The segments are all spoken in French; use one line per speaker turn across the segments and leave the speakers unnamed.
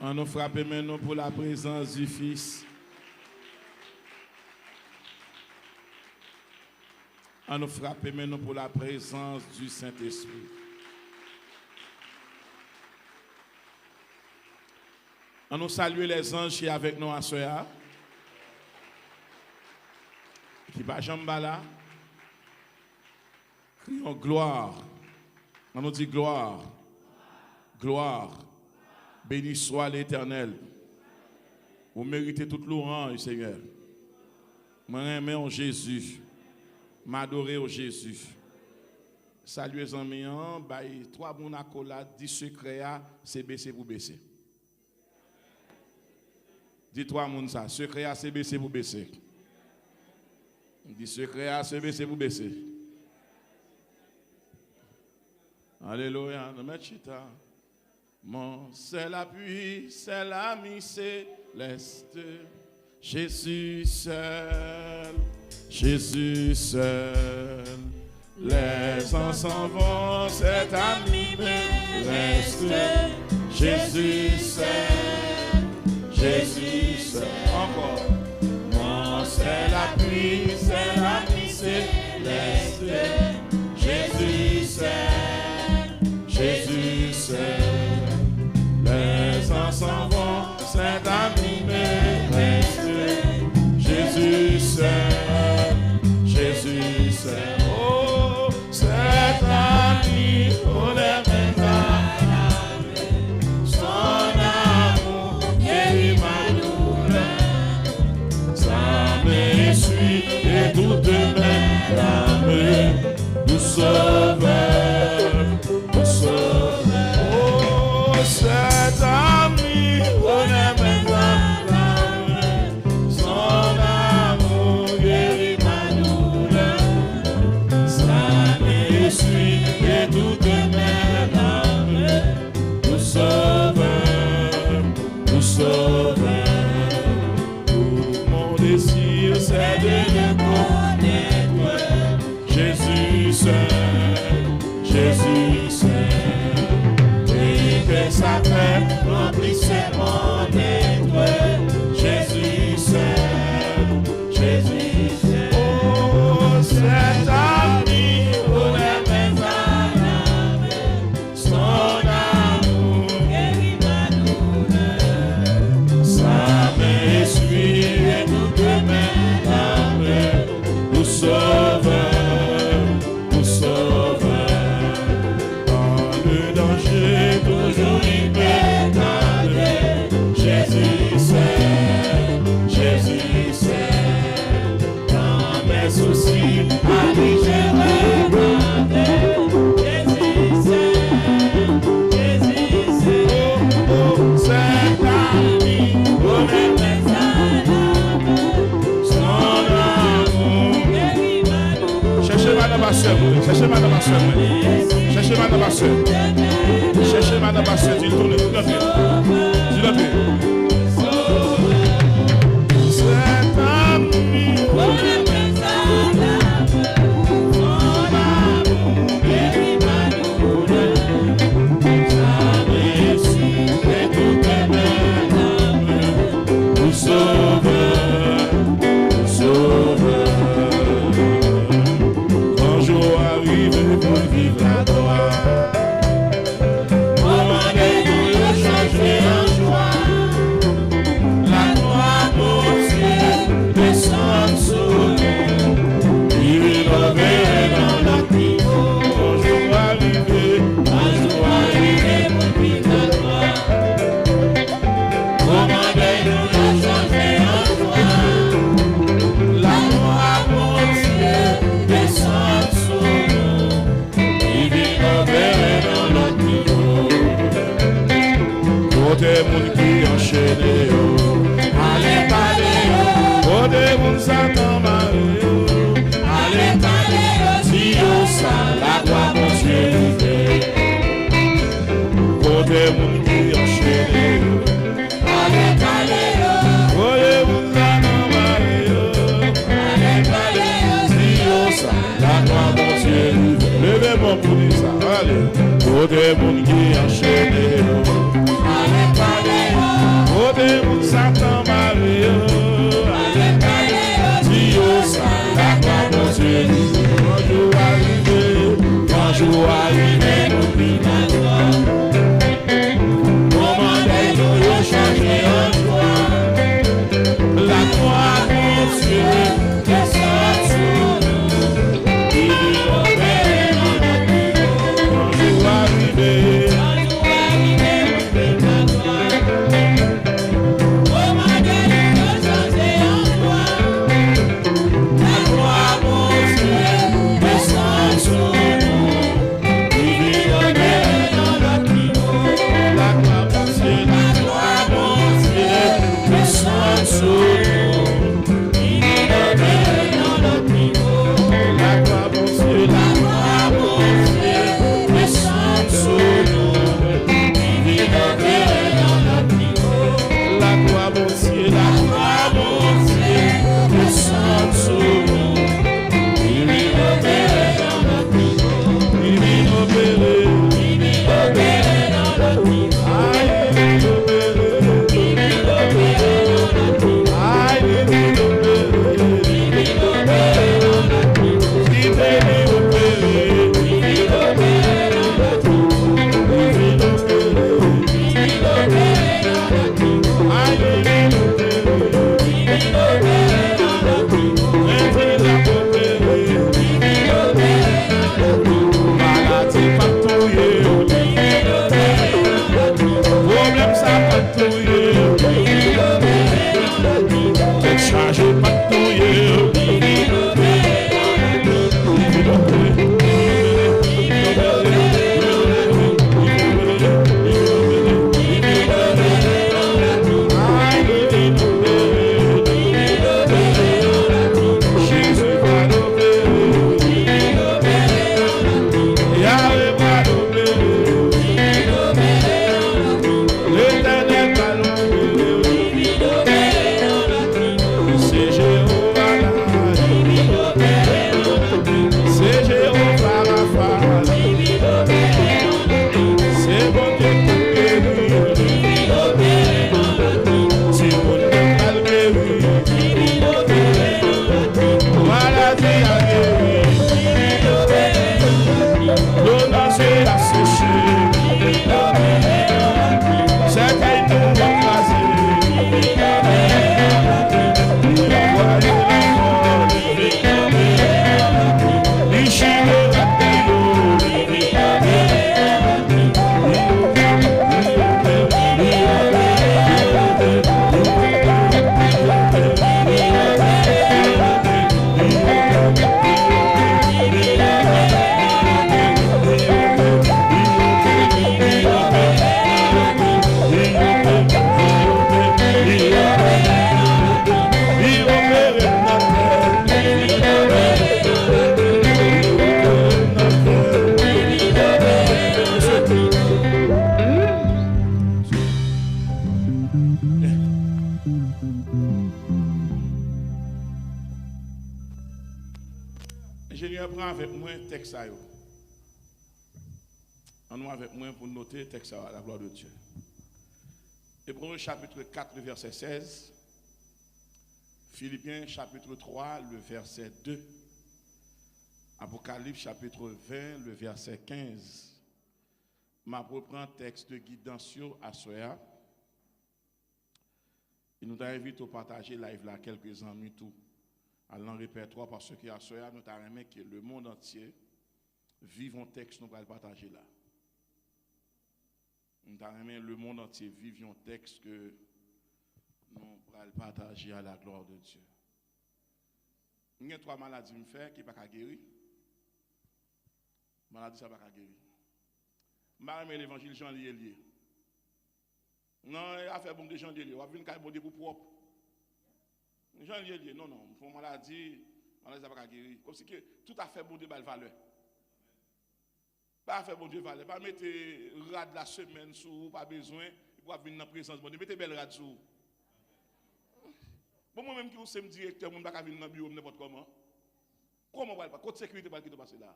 On nous frappe maintenant pour la présence du Fils. On nous frappe maintenant pour la présence du Saint-Esprit. On nous salue les anges qui sont avec nous à soir. Qui va jambala. Crions gloire. On nous dit gloire. Gloire. Béni soit l'Éternel. Vous méritez toute louange, Seigneur. Moi, j'aime en Jésus. M'adorer au Jésus. Salut les amis, trois bons accolades, 10 secrets, c'est baisser pour baisser. Dis-toi, mon ça, secret, c'est baisser pour baisser. Dis secret, c'est baisser pour baisser. Alléluia, mon c'est l'appui, c'est l'ami céleste. Jésus seul, Jésus seul. Les anges s'en vont, cet ami me reste. Jésus seul, Jésus seul. Encore. Mon c'est l'appui, c'est l'ami céleste. Jésus seul, Jésus seul. Les anges s'en vont, cet ami me reste. Jésus seul, Jésus seul. Oh, cet ami, on est maintenant. Son amour guérit ma douleur. Ça me suit et toute mes larmes. Nous sauveur, nous sauveur. Oh, cet ami, on est maintenant. Son amour guérit ma douleur. Ça me suit et toutes mes larmes. Nous sauveur, nous sauveur. Tout mon désir c'est de le connaître. Jésus seul, Jésus seul. Et que sa paix remplisse mon être. Jésus seul, Jésus seul. Oh, cet ami, on est maintenant. Son amour guérit ma douleur. Ça m'essuie et toutes mes larmes. Nous sauveur, nous sauveur. Dans le danger, toujours il me garde. Jésus seul, Jésus seul. Dans mes soucis, à lui je regarde. Jésus seul, Jésus seul. Oh, cet ami, on est maintenant. Son amour guérit ma douleur. Cherchez madame ma soeur, cherchez madame ma soeur. Cherchez madame ma soeur. Cherchez madame ma soeur, dis-le, dis-le. Cet ami, on est maintenant. Son amour guérit ma douleur. Ça me suit et toutes mes larmes. Nous sauveur, nous sauveur. Quand jour arrive pour vivre la gloire. Moment de nous le changer en joie. La gloire pour Dieu descend sur nous. Il revient dans notre niveau. Quand jour arrive pour vivre la gloire. Moment de nous le changer en joie. La gloire pour Dieu descend sur nous. Il revient dans notre niveau. Côté moun qui enchaîné yo, allez parler yo. Côté moun Satan maré yo, allez parler yo. Si yo ça la gloire pour Dieu livrée. Côté moun qui enchaîné yo, allez parler yo. Côté moun Satan maré yo, allez parler yo. Si yo ça la gloire pour Dieu livrée. Levez-moi pour dire ça, allez. Côté moun qui enchaîné yo, allez parler yo.
arriver pour vivre la gloire. Commandez-nous de changer en joie. La gloire mon Dieu descend sur nous. Il opère dans notre niveau. Quand je vais arriver pour vivre la gloire. Commandez-nous de changer en joie. La gloire mon Dieu descend sur nous. Il opère dans notre niveau. La gloire mon Dieu descend sur nous.
Ingénieur, prend avec moi un texte. On avec moi pour noter le texte à la gloire de Dieu. Hébreux chapitre 4, verset 16. Philippiens chapitre 3, le verset 2. Apocalypse chapitre 20, le verset 15. Ma reprend texte de guidance à Soya. Et nous t'invite à partager live là quelques amis tout à l'en répertoire parce que à Soya nous t'aimé que le monde entier vive un texte nous va le partager là. Nous t'aimé le monde entier vive un texte que nous va le partager à la gloire de Dieu. Il y a 3 maladies me fait qui pas guérir. Maladie ça pas guérir. M'a l'évangile Jean lié. Non, il a fait bon de Jean lié. On va venir bon de pour propre. Jean lié. Non, pour maladie ça pas guérir. Comme si que tout a fait bon de belle valeur. Pas fait bon Dieu valeur, pas mettre rad la semaine sous pas besoin pour venir dans présence bon Dieu. Mettez belle rad sous. Bon moi même qui vous c'est directeur mon pas venir dans bureau n'importe comment. Comment va pas côté sécurité pas qui passer là.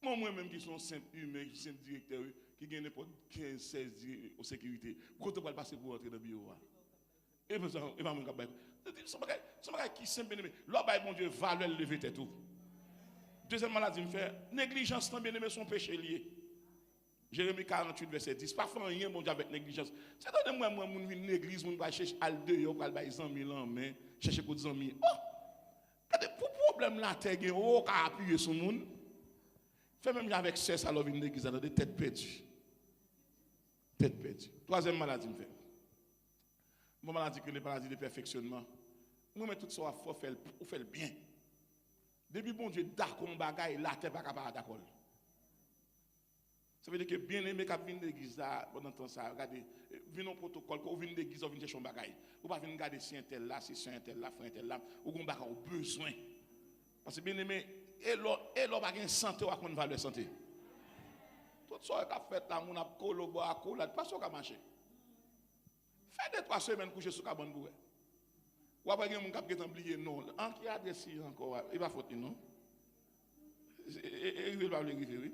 Moi-même qui sont simple humain, qui sont directeur, qui gagne n'importe 15, 16 en sécurité, quand on va passer pour entrer dans le bureau. Et puis ça, il va me dire, c'est un bagage qui simple, mais là, bon Dieu, valeur lever tête tout. Deuxième maladie me fait négligence, bien aimé, son péché lié. Jérémie 48, verset 10. Pas faire rien, mon Dieu, avec négligence. C'est donne moi, mon une église, mon va chercher al deux, on va bailler 100 000 ans, mais chercher pour 100 000. Oh! Pour problème là, t'es gain, oh, qu'a appuyer sur monde. Fait même avec cesse à l'ovine d'église, de tête perdue. Tête perdue. Troisième maladie me fait. Mon maladie que les maladies de perfectionnement. Moi, mais tout ça, il faut faire le bien. Depuis bon Dieu, d'accord, on bagaille, là, t'es pas capable d'accord. Ça veut dire que bien aimé, quand vient l'église, pendant temps ça, regardez, vient un protocole, quand vient l'église, on vient chercher un bagaille. Ou pas venir regarder si un tel là, si un tel là, frère un tel là, ou qu'on bagaille au besoin. Parce que bien aimé, et l'on va gagner santé ou à qu'on valeur santé. Tout ça qu'a fait là, on a collaboré à collaborer, pas ça qu'a marché. Faites 2-3 semaines coucher sur cabane pour ou après il y a mon cap qui est oublié non. En qui a décidé encore, il va faute non. Et il va le griffer oui.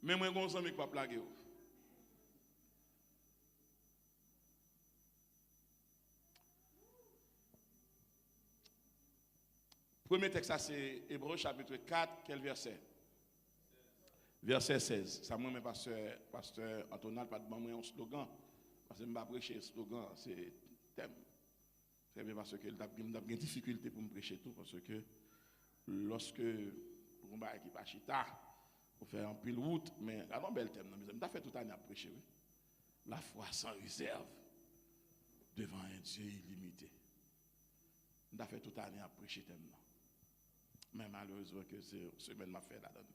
Mais moi gon ami pas plaguer. Premier texte ça c'est Hébreux chapitre 4, quel verset? Verset 16. Ça moi pasteur Antonal pas de moi un slogan parce que je pas prêcher slogan, c'est thème. C'est bien parce que il a des difficultés pour me prêcher tout parce que lorsque on va qui pas chita, on fait un pile route mais un bel thème mes amis, t'as fait toute année à prêcher oui. La foi sans réserve devant un Dieu illimité. On a fait toute année à prêcher thème là. Mais malheureusement que c'est semaine m'a fait là-dedans.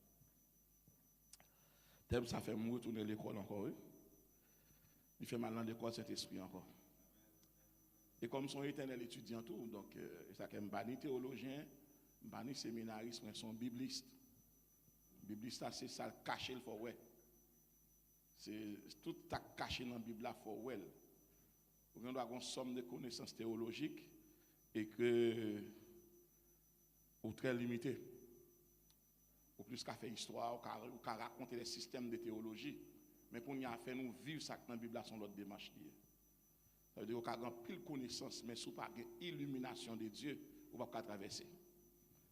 Thème ça fait me retourner l'école encore oui. Il fait mal dans l'école cet esprit encore. Et comme son éternel étudiant tout, donc ça qu'est banni théologien, banni séminariste, mais son bibliste. Bibliste c'est ça caché le faut ouais. C'est tout ta caché dans la Bible là faut ouais. On doit avoir une somme de connaissances théologiques et que ou très limité. Ou plus qu'à faire histoire, ou qu'à raconter les systèmes de théologie, mais qu'on y a fait nous vivre ça dans la Bible là son l'autre démarche liée. Ça veut dire qu'on a pile connaissance, mais sous pas illumination de Dieu, on va pas traverser.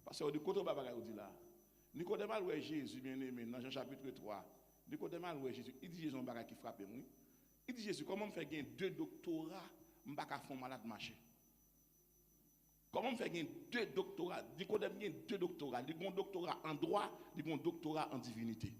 Parce que du côté on dit là, Nicodème a loué Jésus bien aimé dans Jean chapitre 3. Nicodème a loué Jésus, il dit Jésus un bagage qui frappe moi. Il dit Jésus comment me fait gagner 2 doctorats, me pas faire malade marcher. Comment me fait gagner 2 doctorats? Nicodème gagne 2 doctorats, il a un doctorat en droit, il a un doctorat en divinité.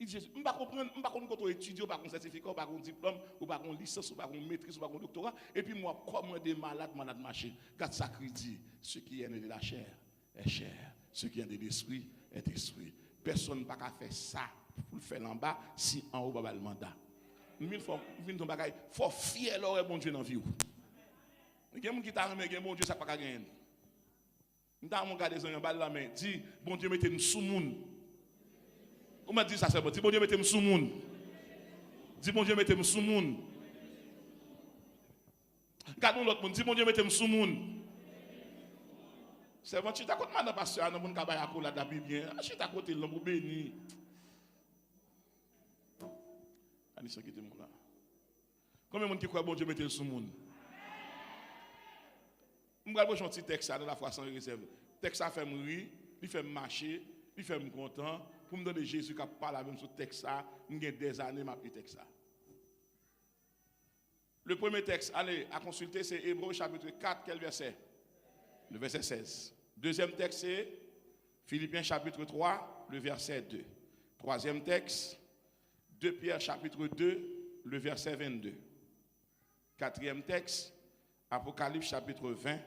Il dit, je ne comprends pas quand on étudie, pas un certificat, pas un diplôme, ou pas une licence, ou pas une maîtrise, ou pas un doctorat. Et puis moi, comme des malades marcher. Car ça dit, ce qui est né de la chair est chair. Ce qui est né de l'esprit est esprit. Personne ne peut pas faire ça pour le faire en bas si en haut, pas le mandat. Il faut fier l'or et bon Dieu dans la vie. Il y a des gens qui t'ont dit, bon Dieu, ça ne peut pas gagner. Nous avons regardé les gens la main, dit, bon Dieu, mettez-nous sous monde. On m'a dit ça, c'est bon. Dis bon Dieu, mettez-moi sous monde. Dis bon Dieu, mettez-moi sous monde. Regardons l'autre monde. Dis bon Dieu, mettez-moi sous monde. C'est bon, tu t'as côté madame pasteur, dans mon cabane à coller la Bible bien. Tu t'as côté l'homme béni. Allez, ça qui était mon là. Combien de monde qui croit bon Dieu, mettez-le sous monde? Je vais vous un petit texte dans la foi sans réserve. Le texte ça fait mourir, il fait marcher, il fait me content. Pour me donner Jésus qui parle même sur le texte, il y a des années que je texte. Le premier texte, allez, à consulter, c'est Hébreux chapitre 4, quel verset? Le verset 16. Deuxième texte, c'est Philippiens chapitre 3, le verset 2. Troisième texte, 2 Pierre chapitre 2, le verset 22. Quatrième texte, Apocalypse chapitre 20,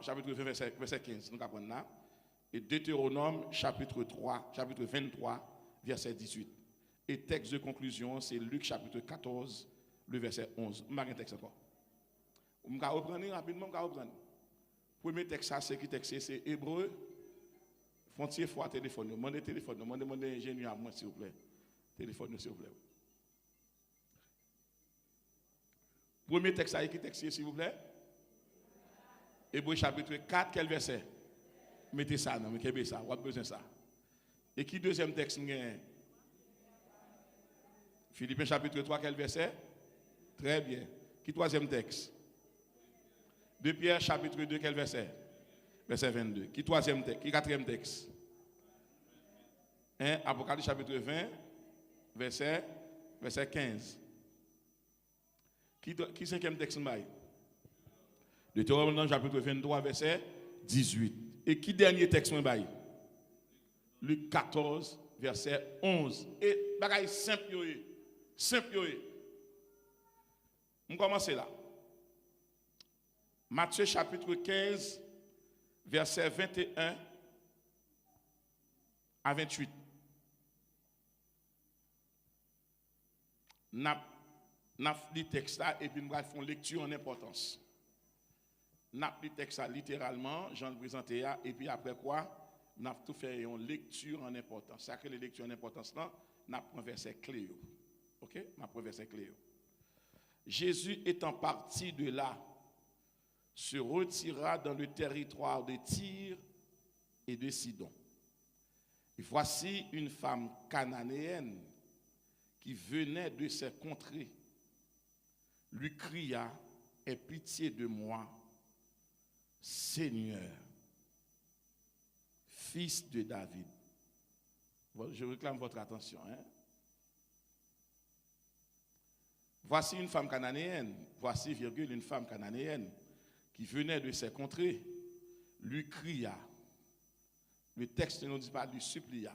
chapitre 20, verset 15. Nous apprenons là. Et Deutéronome chapitre 3, chapitre 23, verset 18. Et texte de conclusion, c'est Luc chapitre 14, le verset 11. Je vais un texte encore. Je vais reprendre rapidement. Premier texte, c'est qui texte, c'est Hébreux. Frontier fois téléphone. Demandez téléphone. Demandez ingénieur à moi, s'il vous plaît. Téléphone, s'il vous plaît. Premier texte, c'est qui texte, s'il vous plaît. Hébreux chapitre 4, quel verset? Mettez ça, non, mais ça, on a besoin de ça. Et qui deuxième texte? Philippiens chapitre 3, quel verset? Très bien. Qui troisième texte? 2 Pierre chapitre 2, quel verset? verset 22. Qui troisième texte? Qui quatrième texte? Apocalypse chapitre 20, verset 15. Qui cinquième texte? Deutéronome chapitre 23, verset 18. Et qui dernier texte? Luc 14, verset 11. Et bagaille simple. On commence là. Matthieu chapitre 15, verset 21 à 28. N'a lu texte là et puis nous allons faire lecture en importance. N'a lu texte là littéralement, j'en présente et puis après quoi, n'a tout fait une lecture en importance. Ça que les lectures en importance là, n'a pris un verset clé. OK? N'a pris un verset clé. Jésus étant parti de là, se retira dans le territoire de Tyr et de Sidon. Et voici une femme cananéenne qui venait de ces contrées, lui cria, « Aie pitié de moi, Seigneur, fils de David. » Je réclame votre attention. Voici une femme cananéenne, voici, virgule, une femme cananéenne qui venait de ces contrées, lui cria. Le texte ne nous dit pas lui supplia.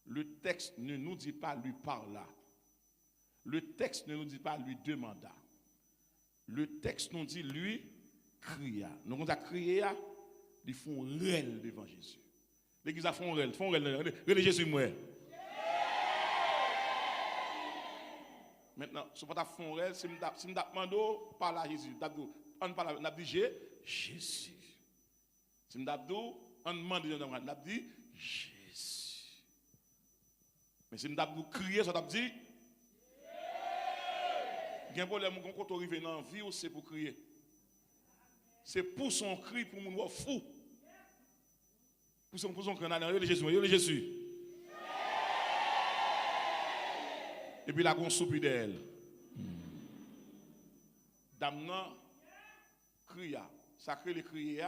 Le texte ne nous dit pas lui parla. Le texte ne nous dit pas lui demanda. Le texte nous dit lui cria. Nous avons crié, ils font réel devant Jésus. L'église a font réel, Jésus moi. Maintenant, si vous font réel, si vous demandez, parle à Jésus. On parle à Jésus. Si vous on demande, on dit Jésus. Mais si nous crier, ça dit il y a un problème quand on arrive dans la vie, c'est pour crier. C'est pour son cri, pour nous fou. Pour son cri, on a Jésus. Et puis là, on soupire d'elle. Dame cria. Ça crée le crier.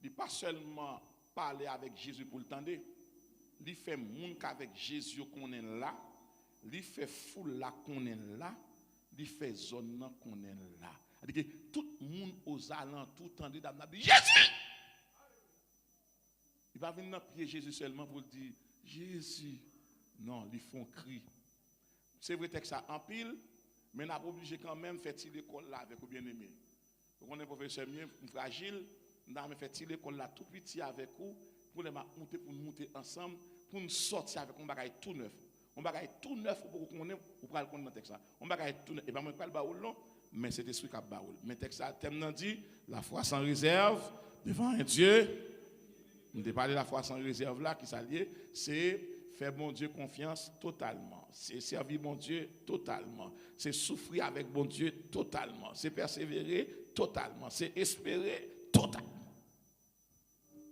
Il pas seulement parler avec Jésus pour le tendre. Il fait monde qu'avec Jésus qu'on est là. Il fait foule là qu'on est là. Il fait zone qu'on est là. C'est-à-dire que tout le monde aux alentours tendait d'amener Jésus. Il va venir prier Jésus seulement pour dire Jésus. Non, ils font cri. C'est vrai que ça en pile, mais on a obligé quand même de faire l'école là avec vous bien-aimé. On est professeur mieux fragile, on a fait l'école là tout petit avec vous pour les monter ensemble, pour nous sortir avec un bagage tout neuf. On bagage tout neuf pour qu'on ait pour le compte dans texte ça. On bagage tout neuf et pas moi pas le baoul non, mais c'est esprit qui baoul. Mais texte ça thème dit la foi sans réserve devant un Dieu. On ne parle de la foi sans réserve là qui s'allie, c'est faire bon Dieu confiance totalement. C'est servir bon Dieu totalement. C'est souffrir avec bon Dieu totalement. C'est persévérer totalement. C'est espérer totalement.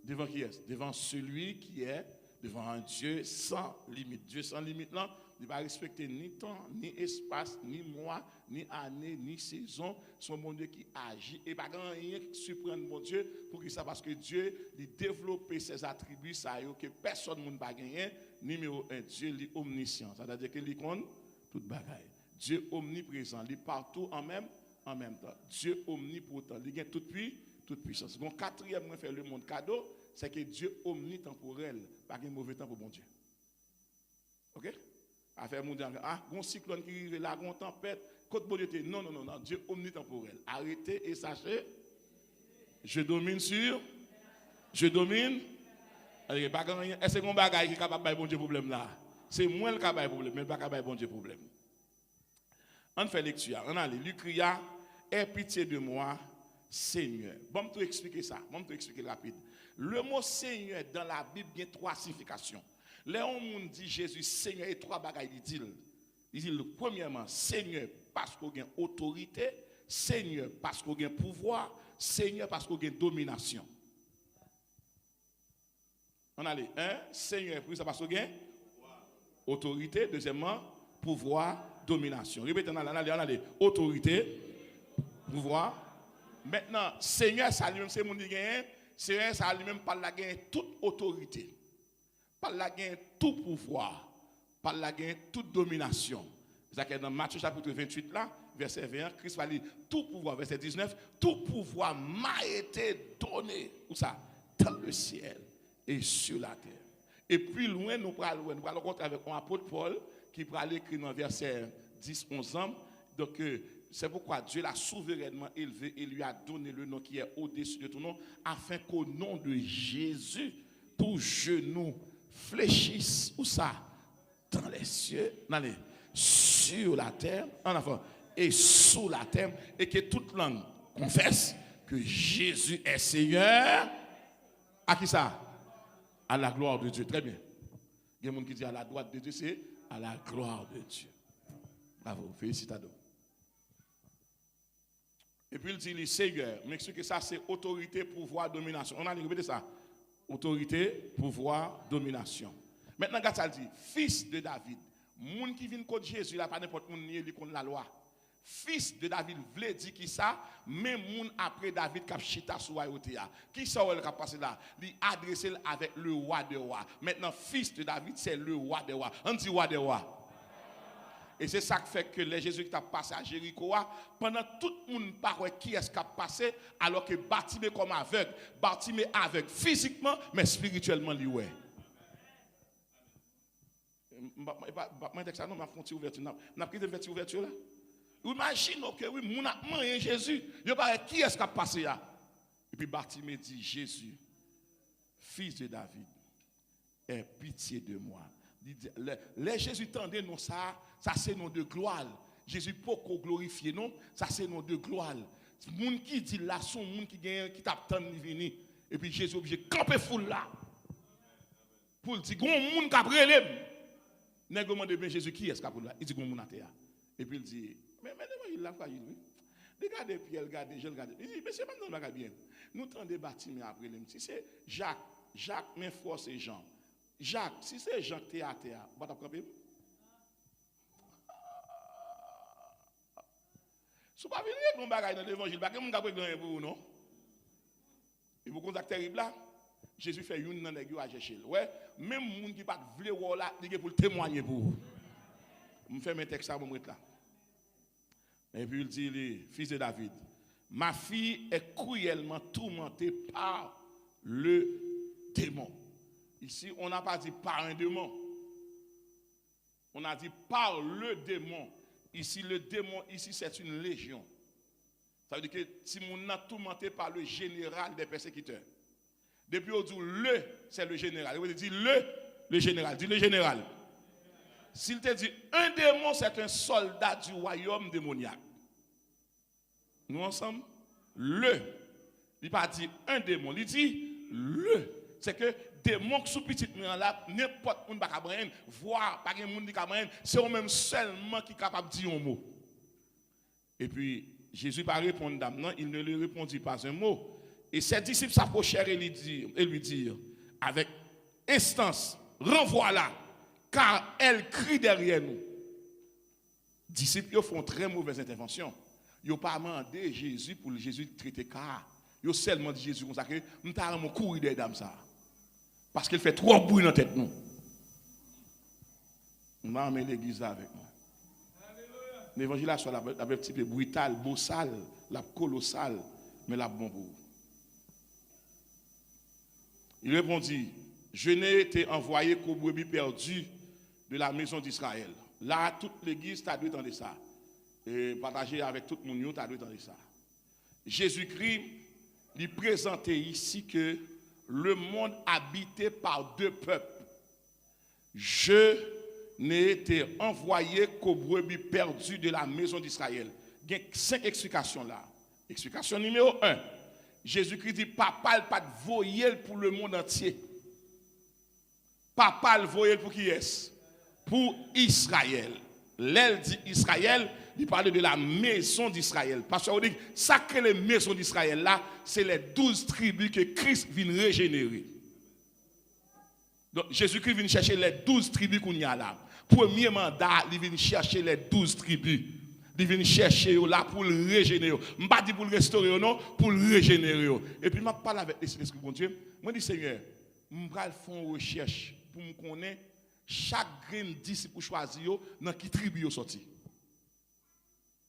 Devant qui est? Devant celui qui est devant un Dieu sans limite. Dieu sans limite, là, il ne va respecter ni temps, ni espace, ni mois, ni année, ni saison. Son bon Dieu qui agit. Et pas rien qui surprend mon Dieu pour qu'il sache parce que Dieu a développé ses attributs, ça que personne ne va gagner. Numéro 1, Dieu est omniscient. C'est-à-dire qu'il est tout bagaille. Dieu omniprésent, il est partout en même temps. Dieu omnipotent, il a toute puissance. Donc, quatrième, fait le monde cadeau, c'est que Dieu omnitemporel, pas de mauvais temps pour bon Dieu. OK? Affaire mondiale, un cyclone qui arrive là, une tempête, côte bon Dieu, non, Dieu omnitemporel. Arrêtez et sachez, je domine. Est-ce qu'on bagaille qui est capable de bon Dieu problème là? C'est moi le capable problème, mais pas capable de bon Dieu problème. On fait lecture, on a lu cria, aie pitié de moi, Seigneur. Bon, je vais expliquer ça. Bon, je vais expliquer rapide. Le mot Seigneur dans la Bible il y a trois significations. Là, on dit Jésus Seigneur et trois bagailles il dit premièrement Seigneur parce qu'il y a autorité, Seigneur parce qu'il y a pouvoir, Seigneur parce qu'il y a domination. On a les Seigneur pour ça parce qu'il y a autorité, deuxièmement pouvoir, domination. Répétez, on a les autorité, pouvoir. Maintenant, Seigneur, ça lui-même, c'est mon Seigneur, ça lui-même par la gain toute autorité, par la gain tout pouvoir, par la gain toute domination. C'est-à-dire que dans Matthieu chapitre 28 là, verset 21, Christ va dire tout pouvoir, verset 19, tout pouvoir m'a été donné, où ça? Dans le ciel et sur la terre. Et puis loin, nous allons rencontrer avec un apôtre Paul qui va écrire dans verset 10-11 ans. Donc, c'est pourquoi Dieu l'a souverainement élevé et lui a donné le nom qui est au-dessus de tout nom, afin qu'au nom de Jésus, tout genou fléchisse, où ça? Dans les cieux, sur la terre, en avant, et sous la terre, et que toute langue confesse que Jésus est Seigneur. À qui ça? À la gloire de Dieu. Très bien. Il y a des gens qui disent à la droite de Dieu, c'est à la gloire de Dieu. Bravo, félicitations. Et puis il dit, les Seigneur, mais ce que ça, c'est autorité, pouvoir, domination. On a répété ça. Autorité, pouvoir, domination. Maintenant, quand ça dit, fils de David, moun qui vient contre Jésus, là, pas n'importe moun ni contre la loi. Fils de David voulait dire qui ça, même moun après David qui chita sous Ayotea. Qui ça qui a passé là? Il adressé avec le roi de roi. Maintenant, fils de David, c'est le roi de roi. On dit roi de roi. Et c'est ça qui fait que les Jésus qui a passé à Jéricho, pendant tout le monde parle qui est-ce qui a passé, alors que Bartimée comme aveugle, Bartimée aveugle physiquement, mais spirituellement lui ouais. Ouverture là. Imaginez que oui, mon a Jésus, il parle qui est-ce qui a passé là? Et puis Bartimée dit Jésus, fils de David, aie pitié de moi. Les Jésus tendait non ça c'est nom de gloire. Jésus pourquoi glorifier non, ça c'est nom de gloire. Moun qui dit là son moun qui gagne qui t'attend ni venir et puis Jésus obligé camper foule là. Pour dire gon moun qui brelem. Nèg demande bien Jésus qui est-ce qui là? Il dit gon moun à terre. Et puis il dit mais il l'a pas dit. Regardez Pierre, regardez Jean, regardez. Il dit mais c'est pas non bagarre bien. Nous tendez Bartimée après si c'est Jacques mais force et Jean. Jacques, si c'est Jean qui est à terre, vous allez camper? Si vous ne pouvez pas venir avec dans l'évangile, vous ne pouvez pas venir pour vous, non? Et vous contactez terrible là, Jésus fait une dans les à chercher. Ouais, même les gens qui ne veulent pas voir là, ils pour témoigner pour vous. Je fais mes textes à vous là. Et puis il dit, fils de David, ma fille est cruellement tourmentée par le démon. Ici, on n'a pas dit par un démon. On a dit par le démon. Ici, le démon, ici, c'est une légion. Ça veut dire que si on a tourmenté par le général des persécuteurs. Depuis on dit le, c'est le général. On dit le général. Dis le général. S'il te dit un démon, c'est un soldat du royaume démoniaque. Nous ensemble, le. Il pas dit un démon, il dit le. C'est que démon sous petit là, n'importe qui pas capable voir, pas un monde qui capable, c'est eux même seulement qui capable dire un mot. Et puis Jésus pas répondre dame non, il ne lui répondit pas un mot. Et ses disciples s'approchèrent et lui dirent avec instance, renvoie-la car elle crie derrière nous. Disciples font très mauvaise intervention. Ils n'ont pas demandé Jésus pour le Jésus traiter car. Ils ont seulement dit Jésus comme ça que nous t'avons courir des dames ça. Parce qu'il fait trop bruit dans la tête nous. On va amener l'église avec nous. L'évangile soit un petit peu brutal, bossal, la colossal, mais la bon pour. Il répondit, je n'ai été envoyé qu'aux brebis perdues de la maison d'Israël. Là, toute l'église t'a dû entendre ça. Et partager avec tout le monde, t'a dû entendre ça. Jésus-Christ lui présentait ici que le monde habité par deux peuples. Je n'ai été envoyé qu'aux brebis perdues de la maison d'Israël. Il y a 5 explications là. Explication numéro 1. Jésus-Christ dit, papa n'a pas de voyelle pour le monde entier. Papa le voyelle pour qui est-ce? Pour Israël. L'elle dit Israël, il parle de la maison d'Israël. Parce qu'on dit, ça que les maisons d'Israël là, c'est les 12 tribus que Christ vient régénérer. Donc Jésus-Christ vient chercher les 12 tribus qu'on y a là. Premier mandat, il vient chercher les 12 tribus. Il vient chercher là pour le régénérer. Je ne pas dire pour le restaurer, non, pour le régénérer. Et puis, je parle avec l'Esprit de Dieu. Je dis, Seigneur, je vais faire une recherche pour me connaître chaque grain disciple pour choisir dans qui tribu est sorti.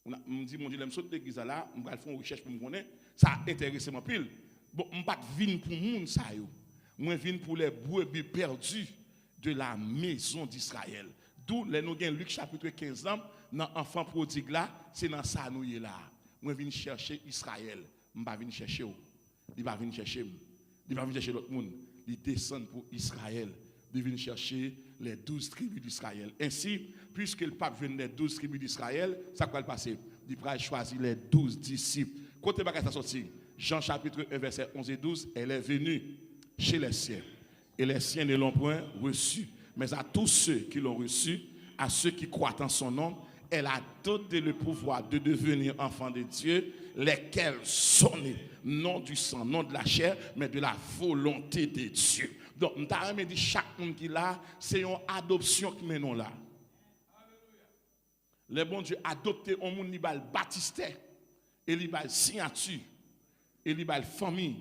Je me dis, mon Dieu, je me saute l'église là, je vais faire une recherche pour me connaître. Ça intéresse moi pile. Bon, je ne vais pas venir pour le monde, ça. Je viens pour les brebis perdus de la maison d'Israël. D'où les nous avons Luc chapitre 15 ans, dans l'enfant prodigue là, c'est dans ça nous est là. Je viens chercher Israël. Je ne vais pas venir chercher vous. Il va venir chercher vous. Il va venir chercher l'autre monde. Il descend pour Israël. Il vient chercher les 12 tribus d'Israël. Ainsi, puisque le pape vient des 12 tribus d'Israël, ça va le passer. Il va choisir les 12 disciples. Côté bagage ça sorti. Jean chapitre 1 verset 11 et 12, elle est venue chez les siens. Et les siens ne l'ont point reçu. Mais à tous ceux qui l'ont reçu, à ceux qui croient en son nom, elle a donné le pouvoir de devenir enfants de Dieu, lesquels sont nés, non du sang, non de la chair, mais de la volonté de Dieu. Donc, nous avons dit chaque monde qui est là, c'est une adoption qui mène là. Le bon Dieu a adopté un monde qui va baptisé, et il va signature, et il va famille.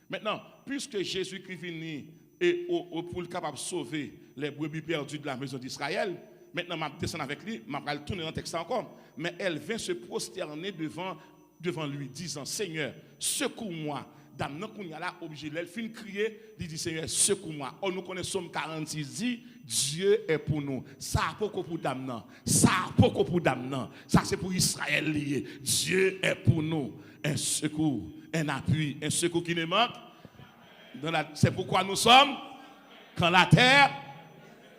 Maintenant, puisque Jésus-Christ est venu et pour le capable de sauver les brebis perdues de la maison d'Israël, maintenant, je vais descendre avec lui, je vais tourner dans le texte encore. Mais elle vient se prosterner devant lui, disant, Seigneur, secours-moi. Dame, non, qu'on y a là, obligé, elle finit de crier, il dit, Seigneur, secours-moi. Oh, nous connaissons Somme 46, dit, Dieu est pour nous. Ça, pas pour Dame, non. Ça, pas pour Dame, non. Ça, c'est pour Israël lié. Dieu est pour nous. Un secours, un appui, un secours qui ne manque. C'est pourquoi nous sommes, quand la terre,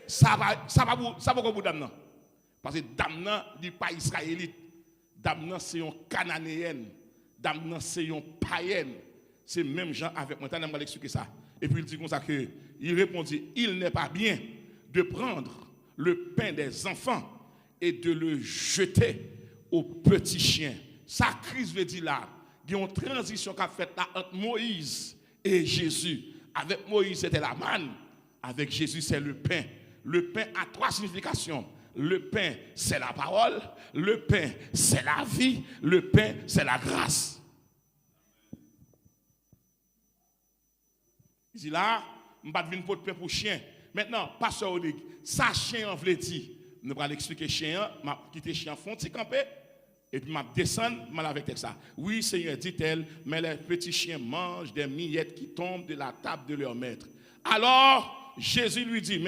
ça va pour Dame. Parce que Dame n'est pas israélite. Dame c'est une cananéenne. Dame c'est une païenne. C'est même Jean avec moi. Je vais expliquer ça. Et puis il dit comme ça que il répondit, il n'est pas bien de prendre le pain des enfants et de le jeter aux petits chiens. Ça crise veut dire là, il y a une transition qu'a faite là entre Moïse et Jésus. Avec Moïse, c'était la manne. Avec Jésus, c'est le pain. Le pain a trois significations. Le pain, c'est la parole. Le pain, c'est la vie. Le pain, c'est la grâce. Il dit là, je ne vais pas venir pour pain pour chien. Maintenant, pasteur Odig, ça chien en vle dit. Nous allons expliquer chien, je vais quitter chien fond, petit campé. Et puis, je descends mal avec ça. Oui, Seigneur, dit-elle, mais les petits chiens mangent des miettes qui tombent de la table de leur maître. Alors, Jésus lui dit,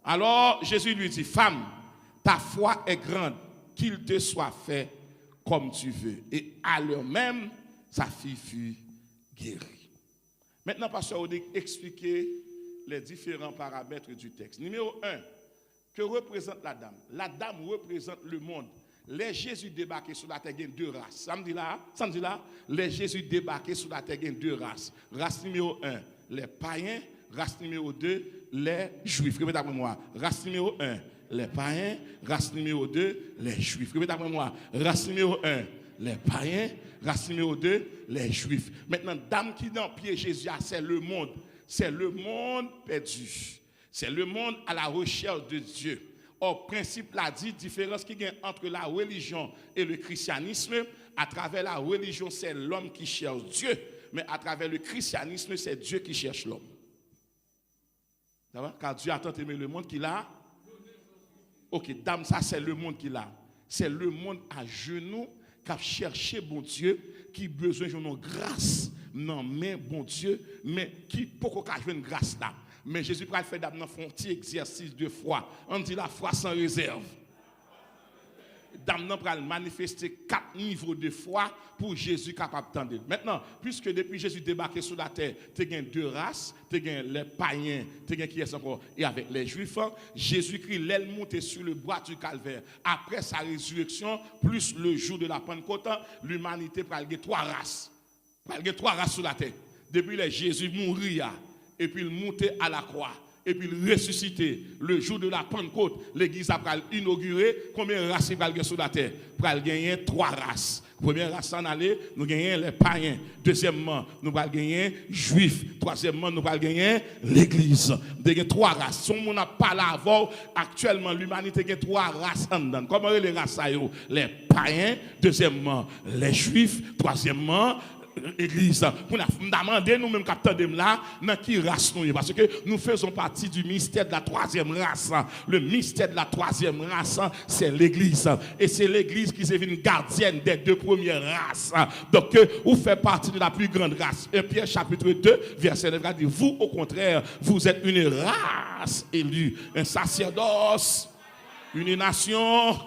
alors, Jésus lui dit, femme, ta foi est grande, qu'il te soit fait comme tu veux. Et à l'heure même, sa fille fut guérie. Maintenant, pasteur Odik, expliquer les différents paramètres du texte. Numéro 1, que représente la dame? La dame représente le monde. Les Jésus débarqués sur la terre, il y a deux races. Ça me dit là, les Jésus débarqués sur la terre, il y a deux races. Race numéro 1, les païens. Race numéro 2, les juifs. Répétez après moi. Race numéro 1, les païens. Race numéro 2, les juifs. Répétez après moi. Race numéro 1, les païens. Race numéro 2, les juifs. Maintenant, dame qui dans pied Jésus, c'est le monde. C'est le monde perdu. C'est le monde à la recherche de Dieu. Or, principe l'a dit, différence qu'il y a entre la religion et le christianisme. À travers la religion, c'est l'homme qui cherche Dieu. Mais à travers le christianisme, c'est Dieu qui cherche l'homme. Car Dieu a tant aimé le monde qu'il a. Ok, dame, ça c'est le monde qu'il a. C'est le monde à genoux qui a cherché bon Dieu, qui a besoin de grâce. Non, mais bon Dieu, mais qui peut jouer une grâce là. Mais Jésus va faire d'abord un petit exercice de foi. On dit la foi sans réserve. Dame va manifester 4 niveaux de foi pour Jésus capable d'entendre. Maintenant, puisque depuis Jésus débarqué sur la terre, tu as deux races, tu as les païens, tu as qui est encore et avec les juifs, Jésus-Christ l'aile monté sur le bois du calvaire. Après sa résurrection, plus le jour de la Pentecôte, l'humanité va avoir 3 races. Il y a 3 races sur la terre. Depuis les Jésus mourit et puis il montait à la croix. et puis ressusciter le jour de la Pentecôte, l'église a inauguré, combien de races il va gagner sur la terre? Pour gagner 3 races. Première race en aller, nous gagnons les païens. Deuxièmement, nous allons gagner juifs. Troisièmement, nous allons gagner l'église. Nous avons 3 races. Si on n'a pas la avant, actuellement, l'humanité a 3 races en dedans. Comment les races? Les païens. Deuxièmement, les juifs. Troisièmement, l'église. Pour nous demander nous-mêmes capteurs de là, dans qui race nous, parce que nous faisons partie du mystère de la 3e race. Le mystère de la 3e race, c'est l'église. Et c'est l'église qui est une gardienne des 2 premières races. Donc, vous faites partie de la plus grande race. Et Pierre chapitre 2, verset 9, dit, vous, au contraire, vous êtes une race élue, un sacerdoce, une nation.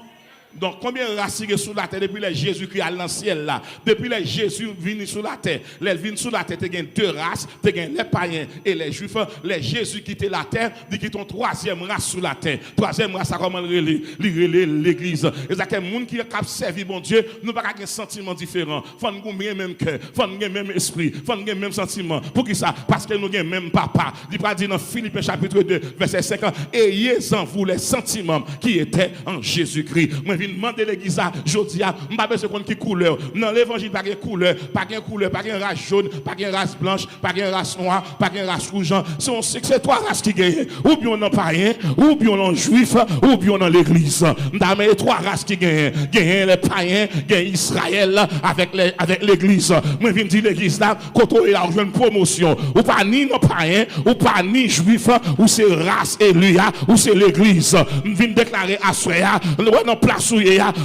Donc, combien de races il y a sur la terre depuis les Jésus-Christ à l'ancien là? Depuis les Jésus viennent sur la terre. Les viennent sur la terre, il y a 2 races. Il y a les païens et les juifs. Les Jésus qui étaient la terre, dit qu'ils ont 3e race sur la terre. 3e race, ça comment l'église. Et ça, les gens qui ont servi mon Dieu, nous n'avons pas un sentiment différent. Il faut nous ayons le même cœur, il faut nous ayons le même esprit, il faut nous ayons le même sentiment. Pour qui ça? Parce que nous avons le même papa. Il va dire dans Philippiens chapitre 2, verset 5, ayez en vous les sentiments qui étaient en Jésus-Christ. Je demande l'église aujourd'hui, je ne sais pas besoin de couleur. Dans l'évangile, pas de couleur, pas de couleur, pas de race jaune, pas de race blanche, pas de race noire, pas de race rouge. C'est 3 races qui gagnent. Ou bien on païen, ou bien on juif, ou bien on l'église. Dans les 3 races qui gagnent. Gagnent les païens, gagnent Israël avec l'église. Moi, je dis l'église là, quand on a une promotion, ou pas ni non païen, ou pas ni juif, ou c'est race élue, ou c'est l'église. Je viens déclarer à Soya, non place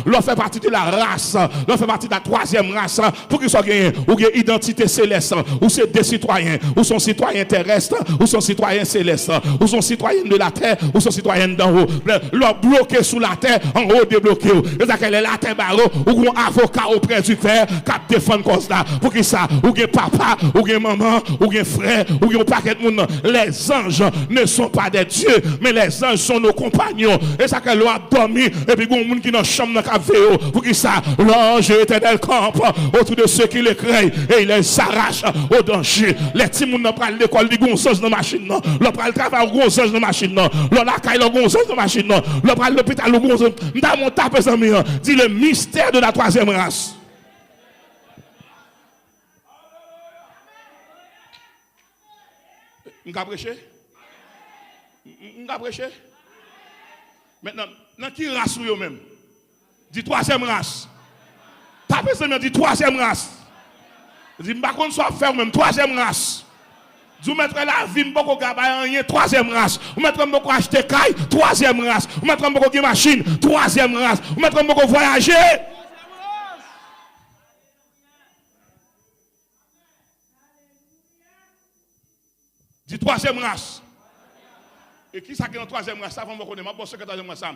l'on fait partie de la race, l'on fait partie de la 3e race, pour qu'ils soient gagnés, ou une identité céleste, ou c'est des citoyens, ou sont citoyens terrestres, ou sont citoyens célestes, ou sont citoyens de la terre, ou sont citoyens d'en haut. L'on bloqué sous la terre, en haut débloqué. C'est-à-dire que la terre barreau, ou un avocat auprès du père, qui défend cause là, pour qu'ils ça, ou un papa, ou un maman, ou un frère, ou un paquet de monde. Les anges ne sont pas des dieux, mais les anges sont nos compagnons. Et ça que l'on a dormi, et puis il y a un monde qui dans chambre dans café pour qui ça l'ange éternel campe autour de ceux qui les craignent et il les arrache au danger. Les petits moun n'ont pas l'école di gonzage dans machine non, l'on pas le travail gonzage dans machine non, l'on la caille gonzage dans machine non, l'on pas l'hôpital gonzage dans mon tape ami dit le mystère de la 3e race. M'ka prêcher? M'ka prêcher? Maintenant, dans qui race vous même? Dit 3e race. Tapez ça, dit 3e race. Dit, par contre, soit faire même 3e race. Vous mettrez la vie, beaucoup de rien, 3e race. Vous mettrez beaucoup acheter caille, 3e race. Vous mettrez beaucoup de machine, 3e race. Vous mettrez beaucoup voyager. Dit 3e race. Et qui ça qui est en 3e race? Ça, vous connaissez, ma secrétaire de moi, ça.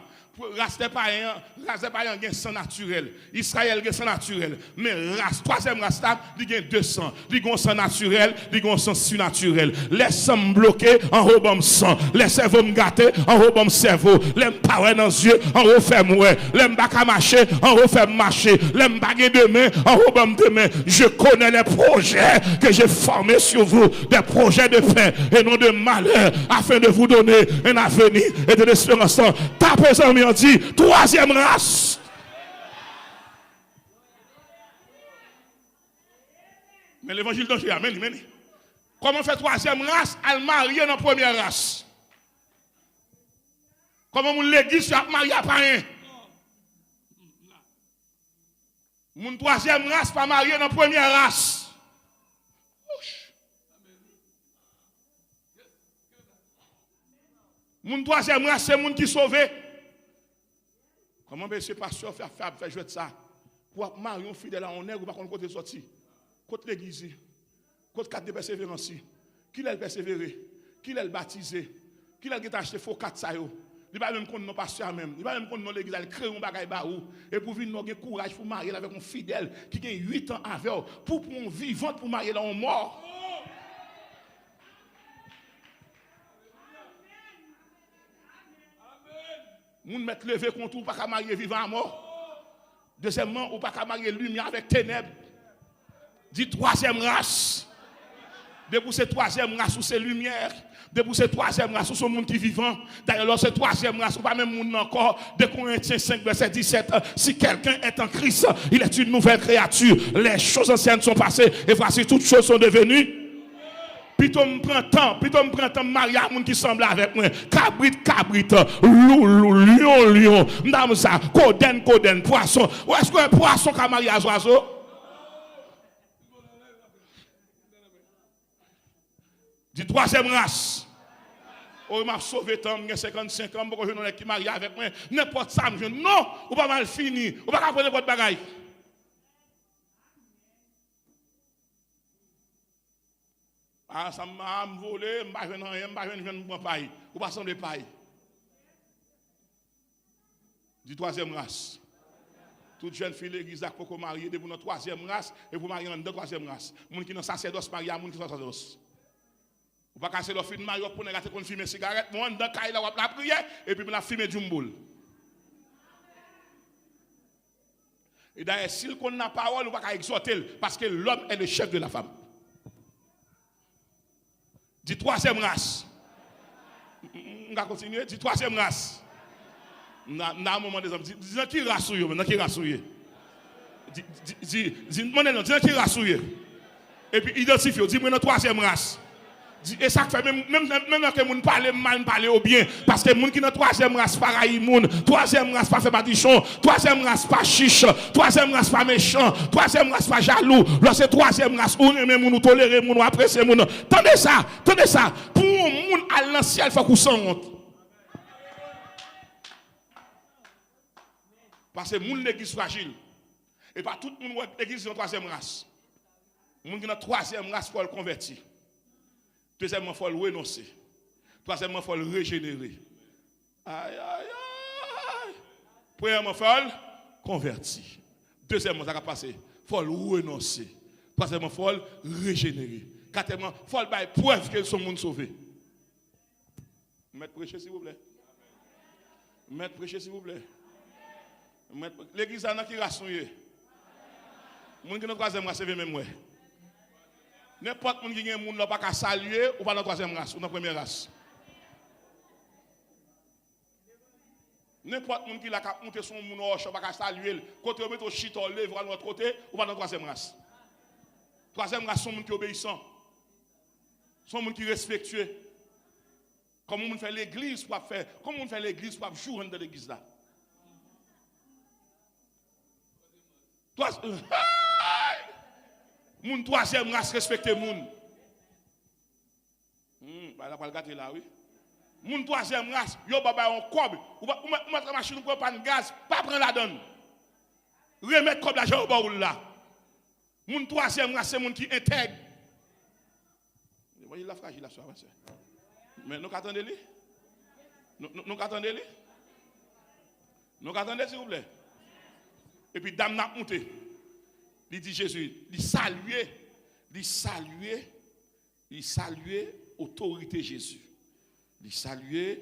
Race des païens, il y a sang naturel. Israël, il y a sang naturel. Mais race, 3e race, il y a 200. Il y a sang naturel, il y a sang surnaturel. Les sangs bloqués, en haut, bon sang. Les cerveaux me gâtés, en haut, bon cerveau. Les power dans les yeux, en haut, fait mouer. Les m'baka marcher, en haut, fait marcher. Les m'baguer de main, en haut, bon de main. Je connais les projets que j'ai formés sur vous. Des projets de paix et non de malheur, afin de vous donner un avenir et de l'espérance. Tapez ça, on dit 3e race. Mais l'évangile d'Angers, amen. Comment fait 3e race? Elle marie dans la première race. Comment mon l'église a marié à païen? Mon 3e race pas marié dans la première race. Mon 3e race, c'est mon qui sauvé. Comment monsieur pasteur fait jouer de ça? Pour marier un fidèle à honneur, ou pas qu'on côté sorti. Côté l'église, côté 4 de persévérance. Qui l'a persévéré? Qui l'a baptisé? Qui l'a acheté faux 4 ça yo? Il va même qu'on non pasteur même. Il va même qu'on non l'église, il crée un bagage ba ou et pour venir nous courage pour marier avec un fidèle qui a 8 ans avec pour un vivant pour marier dans un mort. Moun mettre lever contre ou pas qu'à marier vivant à mort. Deuxièmement, ou pas qu'à marier lumière avec ténèbres. Dit 3e race. Debout c'est troisième race, c'est lumière. Debout c'est troisième race, c'est monde qui vivant. D'ailleurs, c'est troisième race, pas même monde encore. De Corinthiens 5, verset 17. Si quelqu'un est en Christ, il est une nouvelle créature. Les choses anciennes sont passées et voici toutes choses sont devenues. Plutôt me prend temps, marier à monde qui semble avec moi. Cabrit, loup, lion. M'dame ça, coden, poisson. Ou est-ce qu'un poisson qui a marié à oiseau? Dit troisième race. Oh, il m'a sauvé tant, j'ai 55 ans, je ne qui marié avec moi. N'importe ça, je non, ou pas mal fini, ou pas prendre votre bagaille. Ah, ça m'a volé, je ne prends pas, ou pas sembler paille. Du troisième race. Toute jeune fille l'église a pour marier de notre troisième race et vous marier dans deux troisième race. Moun qui sont sacerdoce marié à moun qui sont sacerdoce. Ou pas casser le film Mario pour regarder qu'on fume cigarette, moi dans caille là la prière et puis on a fumé du mboul. Et d'ailleurs s'il connaît la parole, on va pas exhorter parce que l'homme est le chef de la femme. Dit troisième race. On va continuer, dit troisième race. Dans un moment des hommes, dis qui rassouille, maintenant qui rassouille. Dis qui rassouille. Et puis identifie, dis-moi dans troisième race. Et ça fait même que moun parle mal parler au bien parce que moun qui dans troisième race pareil moun, troisième race pas fait badichon, troisième race pas chiche, troisième race pas méchant, troisième race pas jaloux, lorsque troisième race ou aimer moun ou tolérer moun ou apprécier moun. Tendez ça, pour moun à l'ancien faut qu'on s'en honte. Parce que moun l'église fragile et pas tout le monde l'église dans troisième race. Moun qui dans troisième race faut le convertir. Deuxièmement, il faut le renoncer. Troisièmement, il faut le régénérer. Aïe. Premièrement, il faut le convertir. Deuxièmement, ça va passer. Il faut le renoncer. Troisièmement, il faut le régénérer. Quatrièmement, il faut le faire preuve qu'ils sont monde sauvé. Maître prêcher, s'il vous plaît. Maître prêcher, s'il vous plaît. L'église a qui rassouillé. Moun qui n'a troisième race, c'est même moi. N'importe qui a un monde pas qu'à saluer ou pas dans la troisième race ou dans la première race. N'importe qui a monté son monde pas qu'à saluer, côté on met au shit au lèvre à l'autre côté ou pas dans la troisième race. Troisième race sont monde qui obéissant. Sont monde qui respectueux. Comment on fait l'église pour faire, comment on fait l'église pour jouer dans l'église là. Moun troisième race respecte moun. Bah là pas le gâter là oui. Moun troisième race, yo baba on cob, ou mettre machine pour pas de gaz, pas prendre la donne. Remettre cob l'argent au baoul là. Moun troisième race c'est moun qui intègre. Vous voyez la fragile là soir. Mais nous attendez lui? Nous attendez lui? Nous attendez s'il vous plaît. Et puis dame n'a monté. Il dit Jésus, il saluait autorité Jésus. Il saluait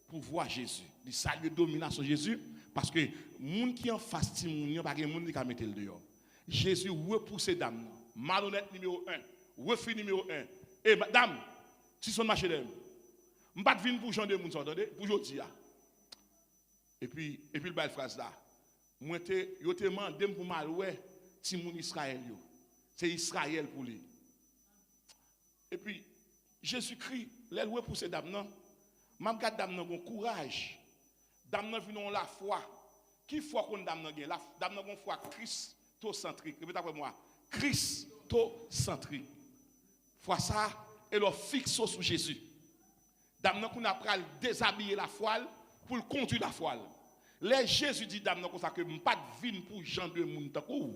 pouvoir Jésus. Il saluait domination Jésus parce que moun qui en face ti moun pas gen moun qui ka mettre le dehors. Jésus repousse dame. Malhonnête numéro 1, refus numéro 1. Et dame, si son marché d'elle. M'pas venir pour Jean de moun entendez pour jodi a. Et puis le belle phrase là. Moi yo te mandé pour mal ouais si mon Israël yo. C'est Israël pour lui. Et puis Jésus-Christ, l'aile pour ces dames non. M'a regarde dame nan gon courage. Dame nan vinon la foi. Qui foi qu'on dame nan gen? La dame nan gon foi christocentrique. Répétez après moi. Christocentrique. Foi ça et leur fixe sur Jésus. Dame nan qu'on a pral déshabiller la foi pour le conduire la foi. Les Jésus dit dame nan comme ça que m'pas vinn pour Jean de moun tan kou.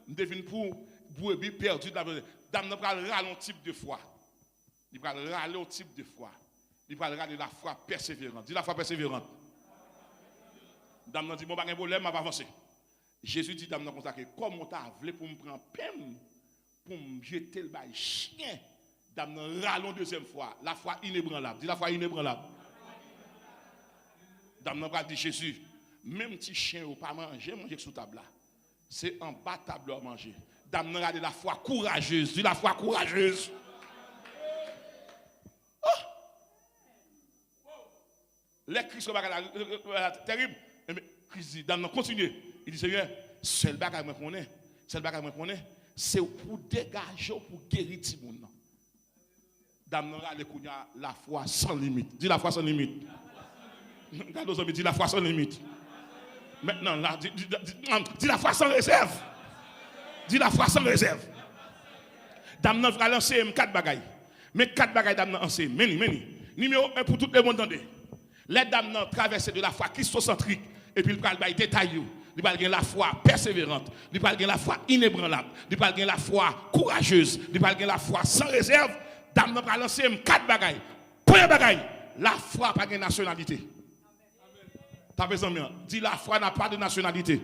M'devine pour brebis perdu dame nan pral râler un type de foi. Il pral râler un type de foi. Il pral râler la foi persévérante. Dis la foi persévérante. Dame nan dit bon pas de problème, m'a avancer. Jésus dit dame nan comme ça que comme on t'a voulu pour me prendre peine pour me jeter le bail chien. Dame nan râler deuxième fois, la foi inébranlable. Dis la foi inébranlable. Dame nan pral dit Jésus, même petit chien ou pas manger sous table là. C'est en bas table à manger. Dame nan regarde la foi courageuse. Dis la foi courageuse. Les Christ terrible. Mais Christ dit, dame, continue. Il dit, Seigneur, seul bagage que je connais, c'est pour dégager, pour guérir tout le monde. Dame, la foi sans limite. Dis la foi sans limite. Regardez, dis la foi sans limite. Maintenant, là, dis la foi sans réserve. Dis la foi sans réserve. Dame, nous va lancer 4 bagailles. Mais 4 bagailles, dame, lancer. Numéro 1 pour tout le monde entendre. Les dames traversent de la foi christocentrique et puis il parle de détail. Il parle de la foi persévérante, il parle de la foi inébranlable, il parle de la foi courageuse, il parle de la foi sans réserve. Dame va lancer 4 bagailles. Premier bagaille, la foi n'a pas de nationalité. T'as besoin de dis la foi n'a pas de nationalité.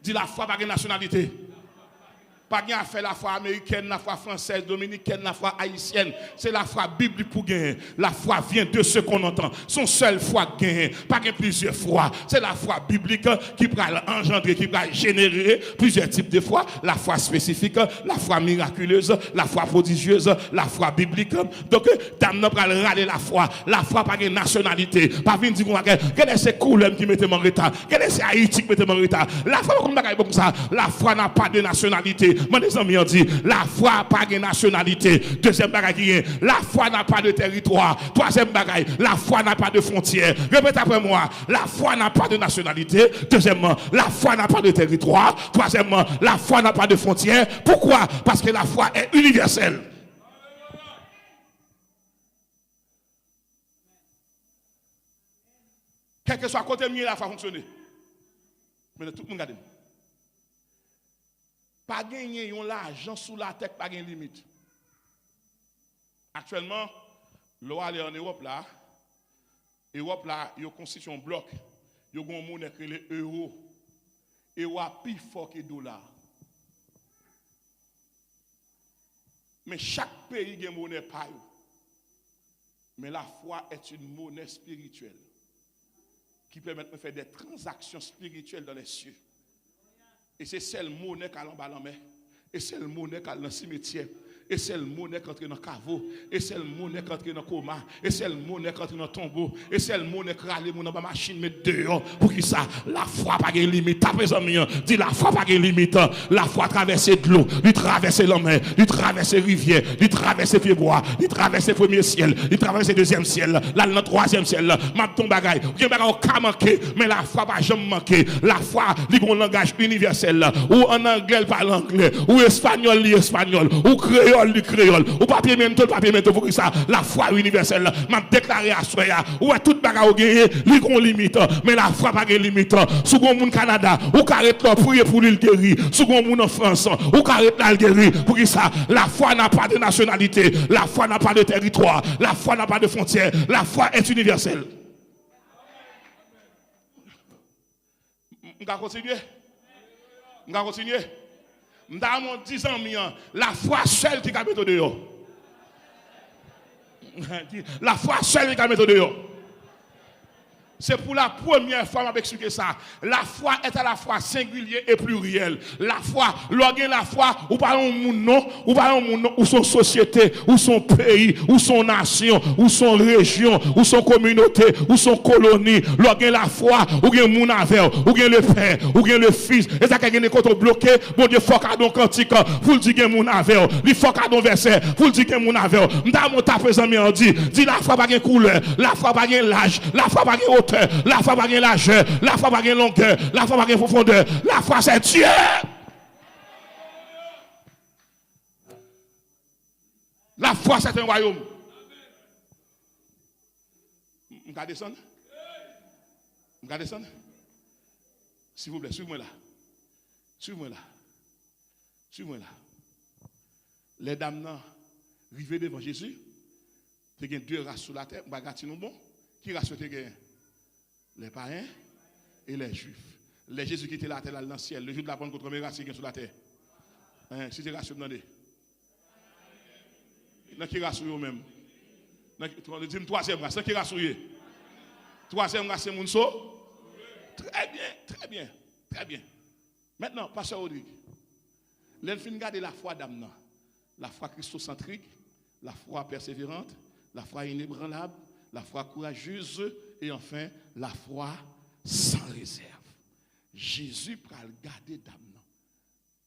Dis la foi n'a pas de nationalité. Pas bien à faire la foi américaine, la foi française, dominicaine, la foi haïtienne. C'est la foi biblique pour gagner. La foi vient de ce qu'on entend. Son seule foi gagne. Pas bien plusieurs fois. C'est la foi biblique qui va engendrer, qui va générer plusieurs types de foi. La foi spécifique, la foi miraculeuse, la foi prodigieuse, la foi biblique. Donc, dame n'a pas râler la foi. La foi pas de nationalité. Pas venir dire quel est ce couleur qui mettait mon retard. Quel est ce Haïti qui mettait mon retard. La foi comme ça. La foi n'a pas de nationalité. Mon amis ont dit, la foi n'a pas de nationalité. Deuxième bagaille, la foi n'a pas de territoire. Troisième bagaille, la foi n'a pas de frontières. Répète après moi, la foi n'a pas de nationalité. Deuxièmement, la foi n'a pas de territoire. Troisièmement, la foi n'a pas de frontières. Pourquoi? Parce que la foi est universelle. Quel que soit côté mieux, la foi fonctionne. Mais tout le monde regarde. Pas gagner l'argent sous la tête, pas gagner limite. Actuellement, l'eau est en Europe là. Europe là, il y a constitué un bloc. Il y a un monnaie qui est l'euro. Euro a plus fort que le dollar. Mais chaque pays a une monnaie paille. Mais la foi est une monnaie spirituelle qui permet de faire des transactions spirituelles dans les cieux. Et c'est celle monnaie qui a en main. Et c'est le monnaie qui a dans le cimetière. Et c'est le monnaie qui entre dans le caveau. Et c'est le monnaie qui entre dans le coma. Et c'est le monnaie qui entre dans le tombeau. Et c'est le monnaie qui a dans la machine mettre dehors. Pour qui ça? La foi pas de limite. T'as besoin de dis la foi pas de limite. La foi traverse de l'eau. Il traverse la mer. Il traverse la rivière. Il traverse les bois. Il traverse le premier ciel. Il traverse le deuxième ciel. Là, le troisième ciel. Ma ton bagaille. Il y a un cas manqué. Mais la foi pas jamais manqué. La foi, il y a un langage universel. Ou en anglais, parle anglais. Ou espagnol, espagnol. Ou créole. Du créole, ou papier mental, pour ça, la foi universelle, m'a déclaré à soi, ou à toute bagarre gagné, li gon limite, mais la foi pas de limite. Sous gon moun Canada, ou carrette là prier pour l'île guéri, sous gon moun en France, ou carrette là guéri, pour ça, la foi n'a pas de nationalité, la foi n'a pas de territoire, la foi n'a pas de frontières, la foi est universelle. On va continuer. Dans mon 10 ans, la foi seule qui a mis au dehors. La foi seule qui a mis au dehors. C'est pour la première fois que je vais expliquer ça. La foi est à la fois singulier et pluriel. La foi, lorsque la foi, ou pas un monde non, ou pas un monde ou son société, ou son pays, ou son nation, ou son région, ou son communauté, ou son colonie. Lorsque la foi, ou bien moun avec, ou bien le père, ou bien le fils. Et ça qui est côté bloqué, bon Dieu faut qu'à don cantique, pour le dire moun avec, il faut qu'à don verset, pour le dire moun avec. M'ta mon ta présent mi dit la foi pas de couleur, la foi pas de l'âge, la foi pas de la foi pas de largeur, la foi pas de longueur, la foi pas de profondeur, la foi c'est Dieu. La foi c'est un royaume. On va descendre. S'il vous plaît, suivez-moi là. Suivez-moi là. Les dames arrivées devant Jésus, il y a 2 races sur la terre, bon. Qui race te gagne? Les païens et les juifs. Les Jésus qui étaient la terre dans le ciel, le jour de la Pentecôte, combien de races qui sont sur la terre? Si tu races, demandez. Dans qui race vous-même? Dis-moi troisième race. Dans qui race vous? Troisième race, c'est Mounso? Très bien. Maintenant, Pasteur Rodrigue, l'enfin garde la foi d'âme, la foi christocentrique, la foi persévérante, la foi inébranlable, la foi courageuse et enfin la foi sans réserve. Jésus pral garder dame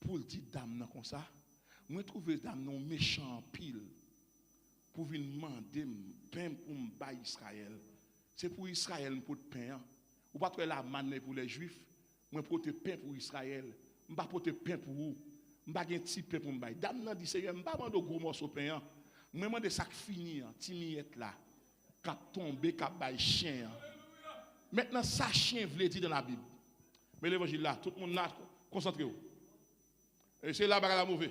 pour le dire dame comme ça. Moi trouver dame non méchant pile pour venir demander pain pour m'ba Israël. C'est pour Israël pour pain. Ou pas trouver la manne pour les juifs. Moi porter pain pour Israël. M'ba porter pain pour vous. M'ba gen petit pain pour m'ba. Dame nan dit Seigneur m'ba mande gros morceau pain. Moi mande ça fini ti miette là. Cap tomber cap bay chien. Maintenant ça chien veut dire dans la Bible. Mais l'évangile là, tout le monde là concentrez-vous. Et c'est là bagarre mauvais.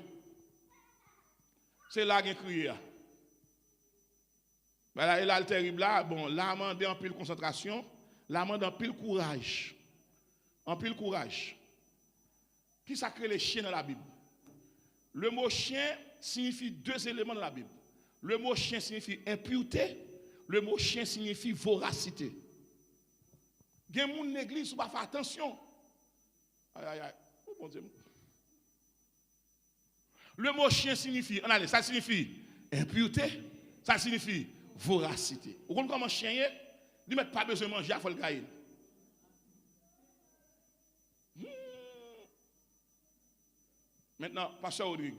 C'est là qu'il crié. Et là le terrible là, bon, là mandé en pile concentration, là mandé en pile courage. En pile courage. Qui ça crée les chiens dans la Bible? Le mot chien signifie deux éléments dans la Bible. Le mot chien signifie impureté, le mot chien signifie voracité. Il y a des gens dans l'église qui ne font pas attention. Aïe. Oh, bon Dieu. Le mot chien signifie, ça signifie impureté, ça signifie voracité. Vous comprenez comment chien est? Il ne met pas besoin de manger, il faut le gagner. Maintenant, Pasteur Rodrigue.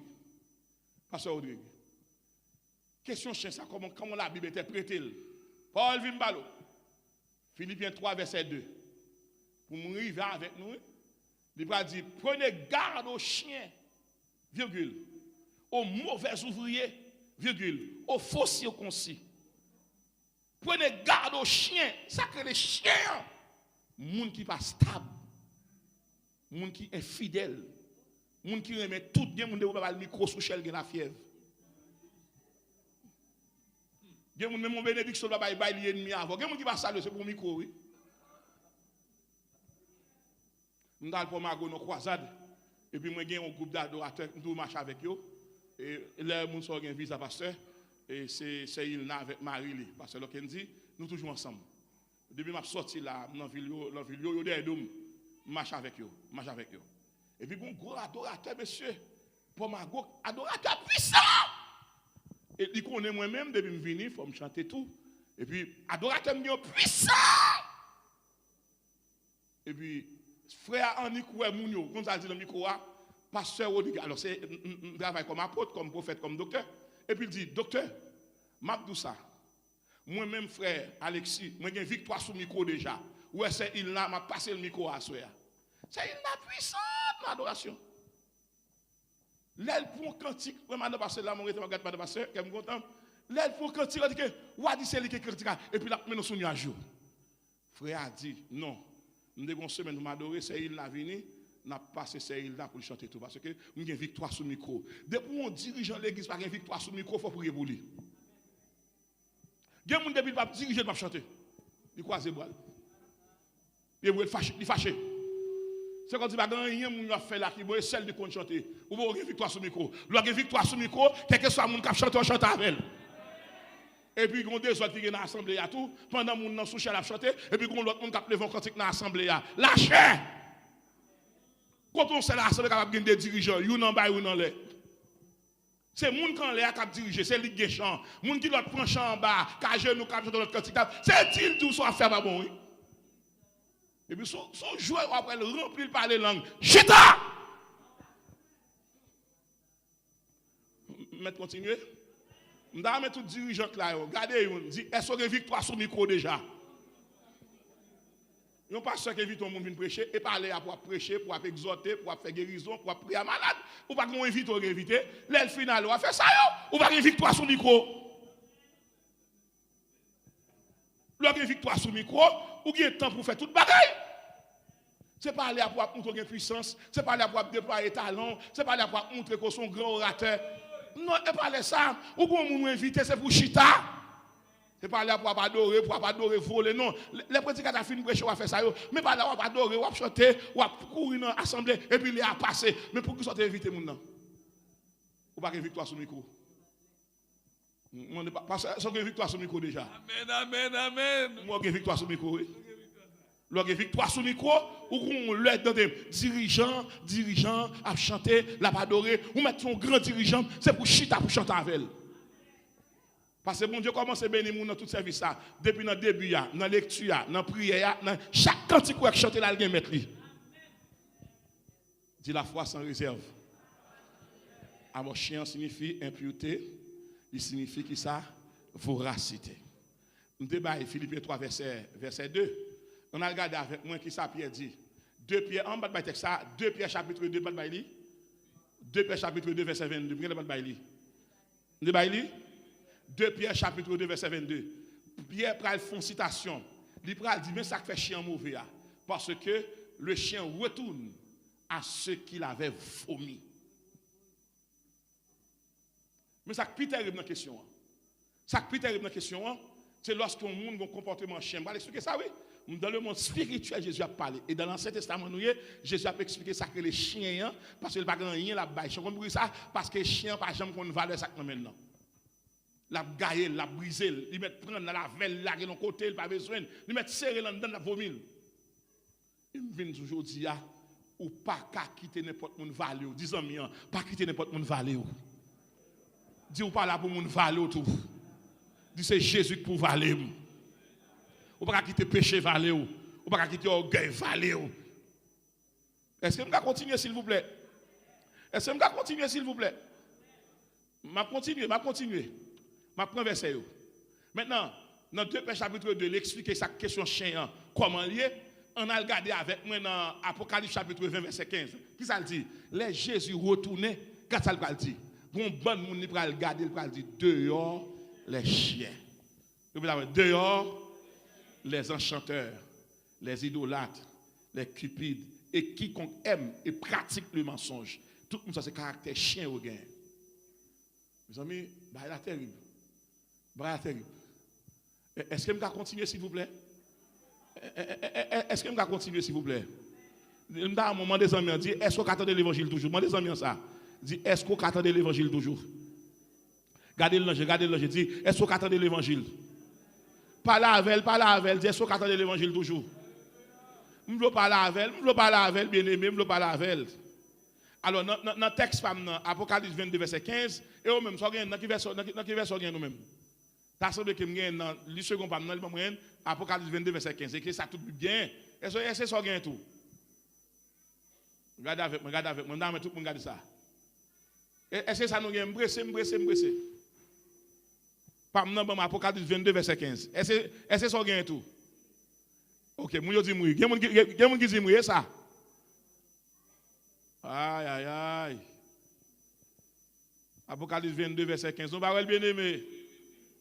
Question chien, ça, comment la Bible interprète-t-elle? Paul Vimbalo. Philippiens 3, verset 2. Pour mourir avec nous, il va dire, prenez garde aux chiens, virgule, aux mauvais ouvriers, virgule, aux faux circoncis. Prenez garde aux chiens, ça que les chiens, monde qui pas stable, monde qui est fidèle, monde qui remet tout bien, monde qui va le micro sous chel qui la fièvre. Il y a même mon bénédiction va bailler l'ennemi avant. Il y a qui va saluer c'est pour micro oui. Nous allons pour Mago nos croisades et puis moi j'ai un groupe d'adorateurs nous marche avec eux et là mon soeur un visa pasteur et c'est il là avec Marie pasteur Lokendi nous toujours ensemble. Depuis m'a sorti là dans ville yo derrière nous marche avec eux. Et puis bon gros adorateur monsieur pour Mago adorateur puissant. Et il connaît moi-même, depuis que je viens, il faut me chanter tout. Et puis, adorateur puissant. Et puis, frère Annick Mounio, comme ça dit dans le micro, pasteur Rodrigue. Alors, c'est un travail comme apôtre, comme prophète, comme docteur. Et puis, il dit, docteur, m'abdou ça. Moi-même, frère Alexis, moi j'ai victoire sous le micro déjà. Ouais, c'est il là, m'a passé le micro à soi. C'est il là puissant, l'adoration. L'aile pour cantique, madame pasteur là mon reté regarde madame pasteur, qu'elle me content. L'aile pour cantique, dit que wa dit c'est lui qui critique et puis là nous sommes à jour. Frère a dit non. Nous devons semaine nous m'adorer, c'est il là venu, n'a passé c'est il là pour chanter tout parce que nous avons victoire sous micro. Depuis on dirigeant l'église pas une victoire sous micro, faut prier pour lui. Gen moun depuis pas diriger pas chanter. Il croise bras. Il fâché. C'est quand il va gagner, il a fait là, qui va celle de qu'on chanter. Ou vous avez victoire sur le micro. Vous victoire sur le micro, quel que soit le monde qui chante, on chante avec elle. Et puis, on a des autres qui sont dans l'assemblée à tout, pendant que nous sommes à chanter, et puis, on a l'autre monde qui a levé un cantique dans l'assemblée. Lâchez! Quand on sait l'assemblée, il y a des dirigeants, ils n'ont pas eu dans l'air. C'est les gens qui ont dirigé, c'est les gens qui ont qui prend champ en bas, qui ont genou, qui ont chanté notre cantique. C'est il tout soit faire pas bon, oui. Et puis, son joueur après le remplir par les langues. Chita! Mais continuez. Je vais mettre tout dirigeant là. Regardez, dit est-ce que vous avez victoire sur le micro déjà? Il n'y a pas ceux qui invitent tout le monde à prêcher et parler pour prêcher, pour exhorter, pour faire guérison, pour prier à malade. Ou pas qu'on invite ou inviter. L'aile finale, on va faire ça. Ou pas une victoire sur le micro. Lorsqu'il y a une victoire sur le micro, ou qu'il y a temps pour faire toute bagaille. Ce n'est pas aller pour montrer puissance, ce n'est pas aller pour déployer talent, ce n'est pas aller pour montrer qu'on est un grand orateur. Non, ce n'est pas aller ça. Ou pour nous inviter, c'est pour chita. Ce n'est pas aller pour adorer, voler. Non, les prédicateurs finissent prêcher, on va faire ça. Mais pas aller pour adorer, on va chanter, on va courir dans l'assemblée, et puis il a passé. Mais pour qu'ils soient invités, ou pas une victoire sur le micro. Parce que une victoire sur le micro déjà.
Amen.
Moi, une victoire sur le micro, oui. Lorsque victoire sur le micro, ou qu'on l'aide dans des dirigeants à chanter, à adorer, ou mettre son grand dirigeant, c'est pour chita pour chanter avec elle. Parce que mon Dieu commence à bénir dans tout service ça. Depuis dans le début, dans la lecture, dans la prière, dans chaque cantique qu'on chante là, il mettre lui. Dit la foi sans réserve. Alors, chien signifie impureté, il signifie qui ça? Voracité. Nous débat Philippiens 3, verset 2. On a regardé avec moi qui ça Pierre dit. 2 Pierre, en bas de texte ça, 2 Pierre chapitre 2, bas de 2 Pierre chapitre 2, verset 22. Regardez bas de 2 Pierre chapitre 2, verset 22. Pierre prend une citation. Il prend dit, mais ça fait chien mauvais. Parce que le chien retourne à ce qu'il avait vomi. Mais ça qui est terrible dans la question. Ça qui est terrible dans la question, c'est lorsqu'on monde a un comportement chien. Je vais expliquer ça, oui. Dans le monde spirituel, Jésus a parlé. Et dans l'Ancien Testament, Jésus a expliqué ça que les chiens, parce qu'il n'y a pas rien là-bas. Je comprends ça parce que les chiens, par exemple, ont une valeur ça maintenant. La gaille, la briser, ils mettent prendre dans la velle, là, de l'autre côté, il pas besoin. Ils mettent serrer là dedans, la vomir. Ils me viennent toujours dire, ou pas qu'à quitter n'importe mon vallée. Disons, pas quitter n'importe mon vallée. Dis ou pas là pour mon vallée tout. Dis c'est Jésus pour vallée. Ou pas quitter péché vallée ou pas quitter orgueil vallée. Est-ce que je vais continuer s'il vous plaît? Est-ce que je vais continuer s'il vous plaît? Je continue. Je prends verset. Maintenant, dans 2 Pierre chapitre 2, l'expliquer sa question chien, comment lié, on a regardé avec moi dans Apocalypse chapitre 20, verset 15. Qui ça le dit? Les Jésus retourné, qu'est-ce que ça le dit? Bon monde il va regarder, il va dire dehors les chiens. Dehors les enchanteurs, les idolâtres, les cupides et quiconque aime et pratique le mensonge. Tout le monde ça c'est caractère chien au gain. Mes amis, bah il est terrible. Est-ce que je vais continuer s'il vous plaît? Est-ce que je vais continuer s'il vous plaît? Dans un moment des amis dit est-ce qu'on attend l'évangile toujours? Moi des amis ça. Dit est-ce qu'on attend l'évangile toujours? Gardez le dit est-ce qu'on attend l'évangile? Parle avec elle, dit est-ce qu'on attend l'évangile toujours? Je ne veux pas parler avec elle, bien aimé, je ne veux pas parler avec elle. Alors dans le texte Apocalypse 22 verset 15 et au même ça dans qui verset nous même. Ça semble que me dans le second pas dans le Apocalypse 22 verset 15 écrit ça tout bien. Est-ce que ça gagne tout? Regarde avec moi, dans tout le monde regarde ça. Est-ce que ça nous gagne embrasser? Pas dans Apocalypse 22 verset 15. Est-ce que ça gagne tout? OK, moi je dis moi. Quelqu'un qui dit moi ça. Aïe. Apocalypse 22 verset 15. On va bien aimé.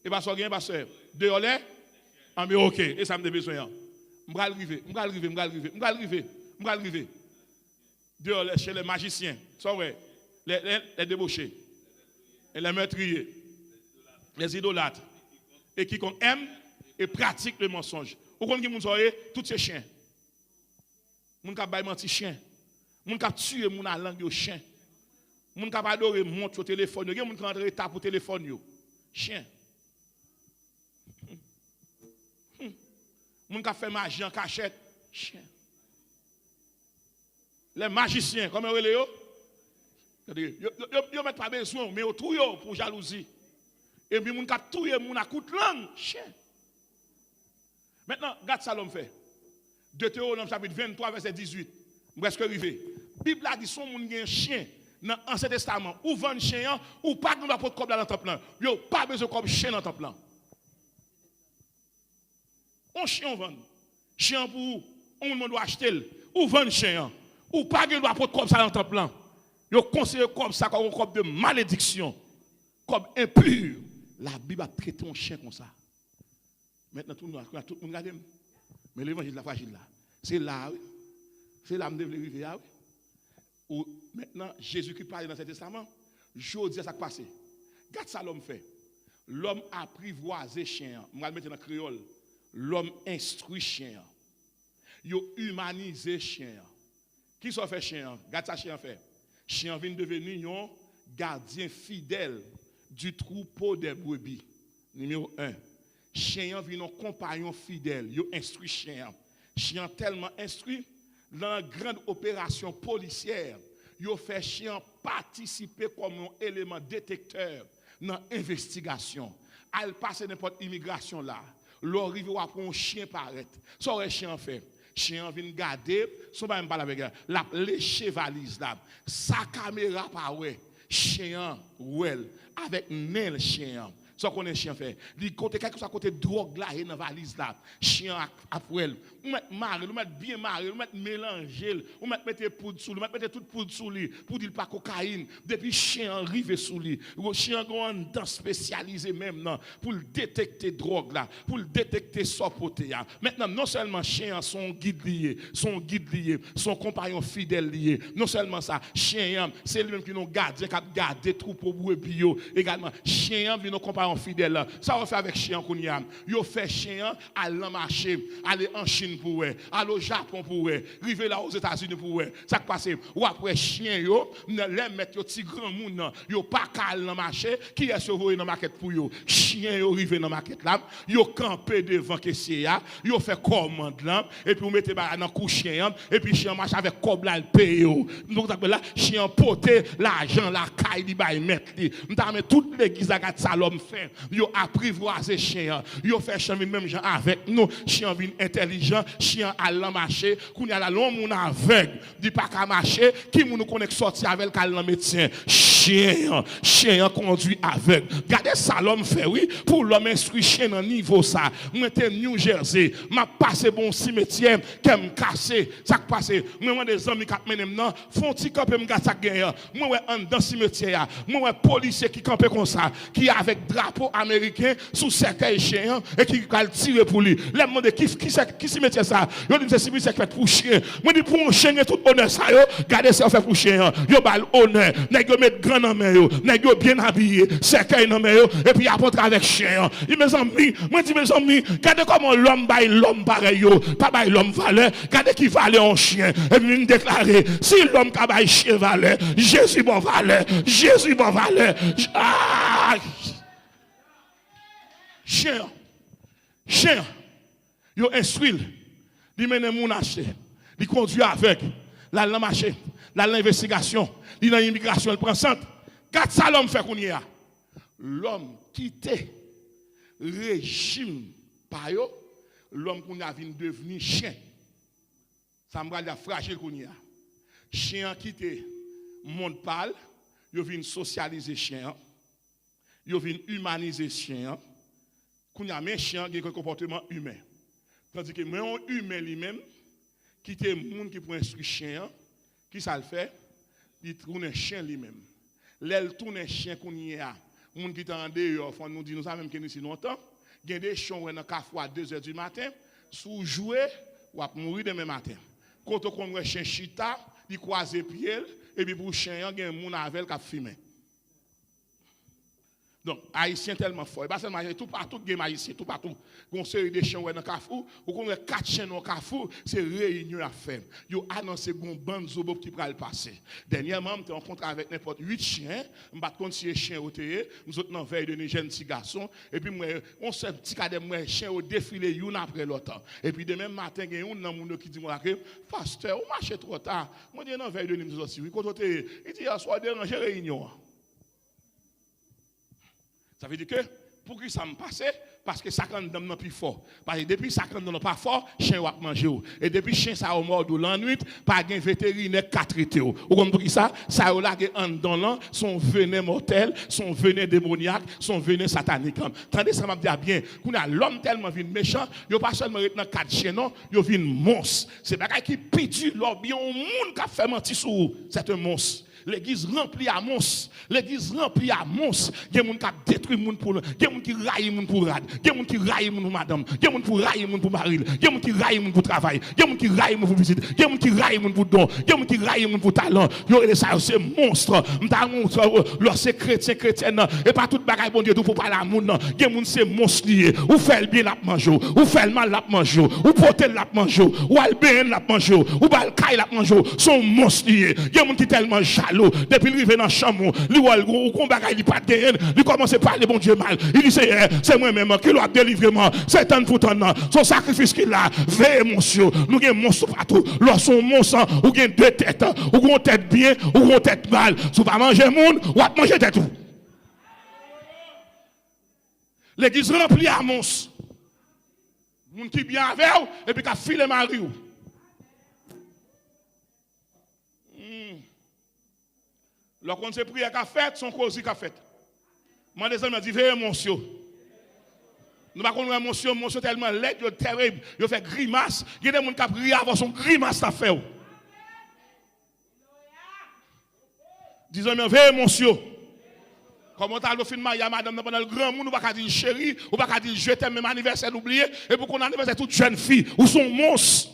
Et pas ça gagne pas sœur. Dehors là. Ah mais OK, et ça me dé besoin. Je vais arriver. Dehors là chez les magiciens. Ça ouais. Les débauchés. Et les meurtriers. Les idolâtres. Et quiconque aime et pratique le mensonge. Vous connaissez qui sont tous ces chiens. Moun ka bay menti chien. Moun ka tuer moun a langue yo chien. Moun ka pa adore montre au téléphone yo. Moun ka rentre état pour téléphone yo. Chien. Moun ka fait magie en cachette. Chien. Les magiciens, comment on les yo? Yo met pas besoin mais yo tout yo pour jalousie. Et puis moun ka touyer moun a coup de langue. Chien. Maintenant, regarde ça l'homme fait. Deutéronome chapitre 23, verset 18. Presque arrivé. La Bible a dit son moun gen chien dans l'Ancien Testament. Ou vend chien, ou pas de pour comme dans le temple. Yo pas besoin comme chien dans le temple. On chien vend. Chien pour on doit acheter. Ou vend chien. Ou pas de pour comme ça dans le temple. Yo conseillé comme ça comme de malédiction. Comme impur. La Bible a traité un chien comme ça. Maintenant, tout le monde regarde. Mais l'évangile de la fragile là. C'est là, oui. C'est là que je devais arriver. Oui. Maintenant, Jésus qui parle dans ce testament, je dis ça qui passe. Regarde ça l'homme fait. L'homme apprivoise chien. Je vais le mettre dans le créole. L'homme instruit chien. Il humanise chien. Qui s'en fait chien? Regarde ça chien fait. Chien vient devenir un gardien fidèle du troupeau des brebis. Numéro 1. Chien vient un compagnon fidèle, il instruit chien. Chien tellement instruit dans une grande opération policière, il fait chien participer comme un élément détecteur dans l'investigation. elle passe n'importe immigration là. L'arrive ou après un chien paraître. Ça aurait chien fait. Chien vient garder, son pas même pas avec la lécher valise là. Sa caméra pas ouais. Chien well avec nel chien. Ça qu'on est chien fait. Li côté quelque soit côté drogue là et dans valise là. Chien après on met marre, on met bien marre, on met mélanger, on mettre poudre sous lui, mettre toute poudre sous lui pour dire pas cocaïne. Depuis chien arrivé sous lui. Le chien gon dans spécialisé même non pour détecter drogue là, pour détecter sopoté là. Maintenant non seulement chien son guide lié, son compagnon fidèle lié. Non seulement ça, chien c'est lui même qui nous gardien qui garder troupeau brebis également. Chien vient nos compagnons fidèle. Ça on fait avec chien qu'on y a. Yo fait chien aller marcher, aller en Chine pour eux, aller au Japon pour eux, arriver là aux États-Unis pour eux. Ça qui passe ou après chien yo, les mettre yo petit grand monde yo pas cal dans marché, qui est sauvé dans market pour yo. Chien yo arrivé dans market là, yo camper devant caissier là, yo fait commande là et puis vous mettez dans cou chien et puis chien marche avec cob là le paye yo. Donc là chien porter l'argent la caille li bay mettre li. M'ta met toute l'église à salom fait. Yo apprivoiser chien, yo fait chien même gens avec nous, chien vin intelligent, chien allant marcher, kounya la long moun aveugle, dit pas qu'à marcher, qui moun connaît sorti avec kal nan médecin. Chien conduit aveugle. Regardez ça l'homme fait oui, pour l'homme instruit chien dans niveau ça. Moi t'es New Jersey, m'a passé bon cimetière, qu'aime casser, ça qui passe. Moi des amis qui menem nan, font ti camper m'ga ça gagne. Moi ouais en dans cimetière, moi ouais policier qui camper comme ça, qui avec drapeau américain sous cercueil chien et qui va tirer pour lui. Là me demande qui cimetière ça. Yo dit c'est cimetière fait pour chien. Moi dit pour un chien tout honneur ça yo, regardez ça fait pour chien. Yo bal honneur, nèg yo met grand dans main yo, nèg yo bien habillé, cercueil dans main yo et puis apporte avec chien. Il mes amis, moi dis mes amis, regardez comment l'homme bail l'homme pareil yo, pas bail l'homme valeur, regardez qui valeur en chien et puis déclarer si l'homme ka bail chien valeur, Jésus bon valeur, Jésus bon valeur. Ah! Chien, yo instruit, li mène moun acheter, li conduit avec, la marché, la l'investigation, li dans l'immigration, il prend centre. Quatre ça l'homme fait qu'on y a. L'homme quitté régime par yo, l'homme qu'on a vient devenir chien. Ça me rend fragile qu'on y a. Chien quitté monde parle, yo vient socialiser chien, yo vient humaniser chien. Qu'on y a mes chiens qui ont un comportement humain. Tandis que moi, un humain lui-même, qui est le monde qui peut instruire chien, qui ça le fait, il tourne un chien lui-même. L'elle tourne un chien qu'on y a. Les gens qui sont en dehors, nous disent, nous savons même que nous sommes longtemps. Il y a des chiens qui sont à 2h du matin, sous jouer, ou à mourir demain matin. Quand on connaît un chien chita, il croise les pieds, et puis pour le chien, il y a un monde avec qui a fumé. Donc, haïtien tellement fort. Pas seulement tout partout, game haïtien, tout partout. On série des chiens dans Carrefour, ou qu'on a 4 chiens dans Carrefour, c'est réunion à faire. Yo annoncé une bande zobo qui va le passer. Dernièrement, je rencontré avec n'importe 8 chiens, je vais compter si les chiens au théâtre, nous autres dans veille de nos jeunes petits garçons, et puis moi, on se petit cadet moi chien au défilé une après l'autre. Et puis demain matin, il y a un dans monde qui dit moi pasteur, on marche trop tard. Moi dis dans veille de nous aussi. Oui, quand il dit soir déranger réunion. Ça veut dire que, pour que ça me passe, parce que ça quand même non plus fort. Parce que depuis ça quand même pas fort, chien va manger. Et depuis chien ça au mort de l'ennui, pas de vétérinaire qui traité. Vous comprenez ça? Ça au là en dans l'an, son venin mortel, son venin démoniaque, son venin satanique. Tandis ça m'a dit bien, qu'on a l'homme tellement vin méchant, il pas seulement dans 4 chiens non, il vin monstre. C'est bagay qui pitié l'homme, bien un monde qui a fait mentir sur c'est un monstre. L'église remplie à monstres. L'église remplie à monstres. Il y a des gens qui détruisent les gens pour il y a des gens qui raillent les gens pour rad. Il y a des gens qui raillent les gens pour madame. Il y a des gens qui raillent les gens pour baril. Il y a des gens qui raillent les gens pour travail. Il y a des gens qui raillent les gens pour visite. Il y a des gens qui raillent les gens pour don. Il y a des gens qui raillent les gens pour talent. Il y a ça c'est monstre. Leur c'est chrétien et pas toute bagaille bon Dieu pour parler à monde. Il y a des gens c'est monstre lié. Ou fait le bien la manger, ou fait le mal la manger, ou porter la manger, ou al bien la manger, ou bal caille la manger. Sont monstres liés. Il y a des gens qui tellement depuis qu'il arrive dans la chambre, il combat, il pas de gain, il commence à parler bon Dieu mal. Il dit c'est moi-même qui l'a délivré moi. C'est un pour ton son sacrifice qu'il a, veille monsieur, nous avons un monstre partout. Lorsqu'on monstre, ou gagne 2 têtes, ou une tête bien, ou une tête mal. Si vous pas manger monde, ou à manger tête tout. L'église remplie à monstre. Moun qui bien avec ou, et puis qui a filé mari ou. Lorsqu'on se prière qu'a fait, son cause qu'a fait. Moi, des amis me dit, veillez monsieur. Nous ne connaissons pas monsieur tellement laid, terrible, il fait grimace. Il y a des gens qui ont prié avant son grimace à faire. Disons, veillez monsieur. Comment tu as le film mariage madame pendant le grand monde, ou pas dire chérie, ou pas dire je t'aime, même anniversaire oublié, et pour qu'on anniversaire toute jeune fille, ou son monstre.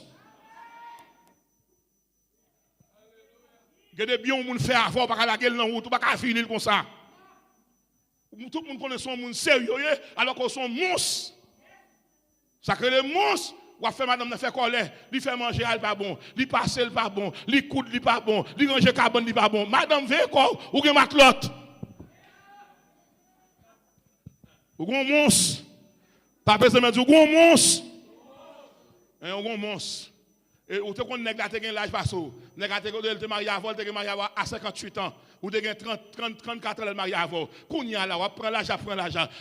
Il y a des biens où on fait avant, pas la gueule dans route, ou pas finir comme ça. Tout le monde connaît son monde sérieux, alors qu'on son monstre. Ça crée des monstres. Ou fait madame ne fait colère, lui fait manger, elle pas bon, lui passer, elle pas bon, lui coudre, lui pas bon, lui ranger carbone, lui pas bon. Madame veut quoi, ou gen maclotte. Ou gon monstre. Pas besoin de dire ou gon monstre. Un gon monstre. Et ou te kon nèg la te gen l'âge passo. Nèg la te marié avant, te marié à 58 ans. Ou te gen 34 ans le marié avant. Kounya là, ou prend l'argent.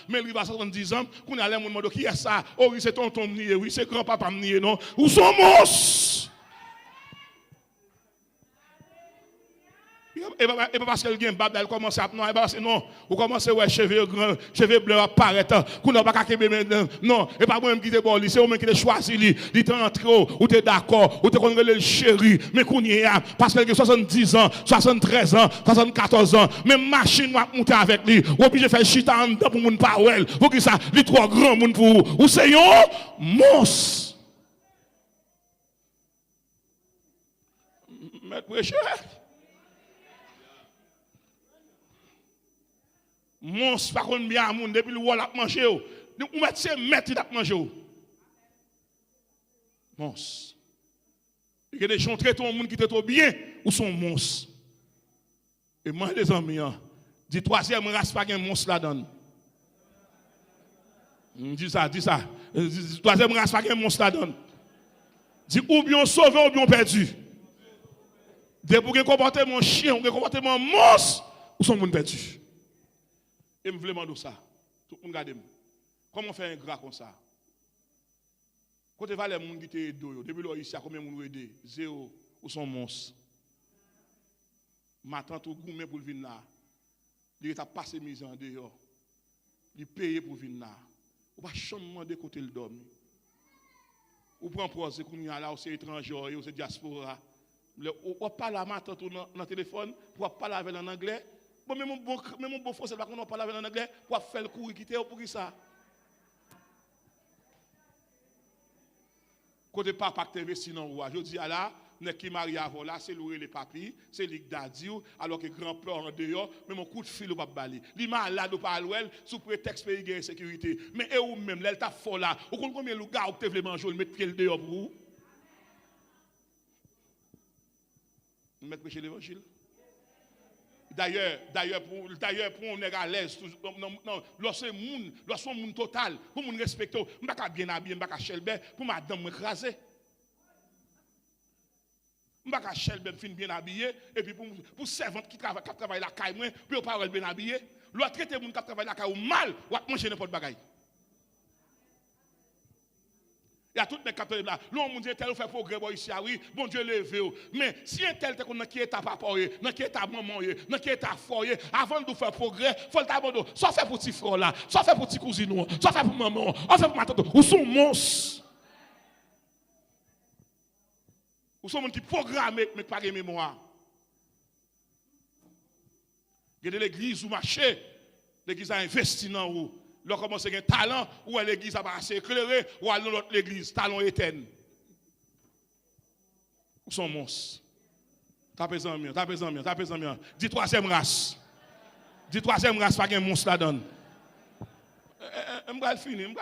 Mais lui va 70 ans, kounya les moun mando qui est ça? Oh oui, c'est tonton nié, oui, c'est grand-papa nié non. Ou son monstre. Et pas parce qu'elle gagne bab, elle commence à non, ou commence ouais cheveux grands, cheveux bleus apparaître, qu'on n'a pas qu'à non, et pas moi-même qui te bon, c'est moi qui te choisi lui, il te rentré ou t'es d'accord, ou t'es connaît le chéri, mais qu'on y est parce qu'elle a 70 ans, 73 ans, 74 ans, même machine va monter avec lui, ou obligé faire chita en dedans pour moun pa wel, faut que ça, lui trop grand moun pour ou c'est un monstre. Maître prêcheur. Monstre pas qu'on bien à moun depuis le wall a manger ou mettre c'est mettre il a manger ou monstre il y a des gens très tout monde qui te trop bien ou sont monstres et moi les amis dit troisième race pas un monstre là dedans dis ça troisième race pas un monstre là dedans dit ou bien sauvé ou bien perdu de pour un comportement chien ou un comportement monstre ou sont monde perdu. Et je me demande ça. Tout le monde regarde. Comment faire un gras comme ça? Quand tu vas les gens qui te aident, depuis là, ici, combien de gens aident? Zéro. Ou sont monstres? Ma tante ou gourmet pour venir là. Il a passé mise en dehors. Il paye pour venir là. Ou pas chambre de côté le dormir. Ou prend pose qu'on y a là, ou c'est étranger, ou c'est diaspora. Ou parle à ma tante dans le téléphone, pour parler avec en anglais. Bon, même mon bon français, on ne parle pas en anglais, pour faire le cours, quitter pour qui ça? Côté papa qui investi dans le roi, je dis là, n'est qui marié avant là, c'est louer les papiers, c'est lui qui alors que grand-père en dehors, mais mon coup de fil ou pas balé. Li malade ou pas l'ouel, sous prétexte pays de sécurité. Mais et ou même, l'elle t'a fort là, ou combien le gars ou te veut manger, le mettre pied dehors pour vous? Mettre prêcher l'évangile. D'ailleurs, pour on est à l'aise, non, lorsque moun total, pour moun respecter, on pas bien habillé, on pas chelbe, pour madame m'écraser. On pas chelbe fin bien habillé, et puis pour servante qui travaille la caille moi, puis on pas bien habillé. L'autre traiter moun qui travaille la caille ou mal, ou manger n'importe bagaille. Il y a tout les capteurs là. L'on dit tel fait progrès ici oui, bon Dieu levé. Mais si un tel te connaît qui est à papa, dans qui est à maman, dans qui est à foyer, avant de faire progrès, faut le t'abandonner. Soit fait pour petit frère là, soit fait pour petit cousin, soit fait pour maman, soit fait pour ma tante. Ou sont monstres. Ou sont gens qui programment mais pas de mémoire. Il y a l'église ou marché, l'église a investi dans vous. Là, commence à avoir un talent, ou l'église a pas assez éclairé, ou à l'autre l'église, talent éternel. Où sont monstres? Tapez en mieux. Dis troisième race. Dis troisième race, pas un monstre là-dedans. Je vais terminer.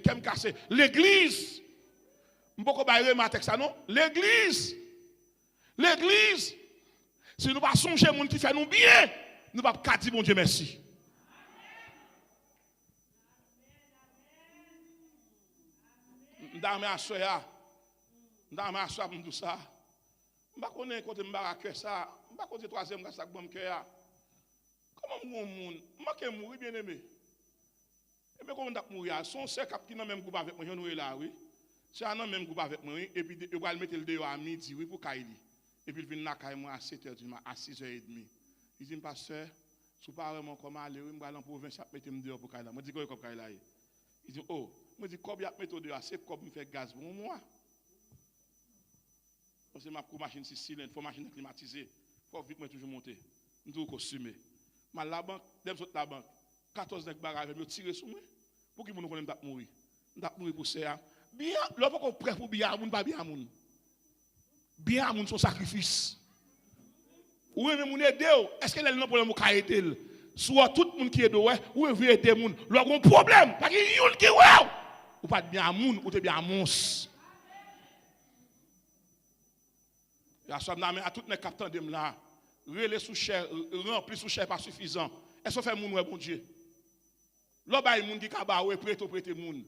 Qu'est-ce que casser? L'église. Je ne peux pas remarquer ça, non? L'église. Si nous ne pas songer à gens qui fait nous bien, nous ne pouvons pas dire bon Dieu merci. Ndame asoya pour tout ça. Je ne connais pas côté m'baraka ça. Je ne connais pas troisième race avec bon cœur. Comment mon monde, moi qui mourir bien aimé. Mais comment on mourir? Son sœur qui dans même groupe avec moi, j'en ai là, oui. C'est un même groupe avec moi, et puis il va le mettre le dehors à midi, oui, pour Kaili. Et puis il vient là, moi à 7h du matin, à 6h30. Il dit, pasteur, si vous parlez vraiment comment aller, je vais aller en province, je vais mettre dehors pour Kaila. Je dis, quoi, Kaila? Il dit, oh, je dis, combien de méthodes dehors? C'est comme me fait gaz pour moi. Parce que ma machine 6 cylindres, il faut machine climatisée. Il faut vite toujours monter. Je dois consommer. Mais la banque, la banque, 14 barrages, je tire sur moi. Pour qui nous connaissons pas mourir? Nous mourir pour ça. Bien, l'homme qu'on prêt pour bien, moun pas bien moun. Bien moun son sacrifice. Ou même moun aider, est-ce que elle n'a problème pour aider? Soit tout le monde qui est dehors, ou veut aider moun. L'homme a un problème, parce qu'il y a un qui est ou pas bien moun, ou te bien mons. La somme à toutes les capteurs de là, relais sous cher, rempli sous cher pas suffisant. Est-ce que fait moun ouais bon Dieu? L'homme a moun qui kabaou prêter moun.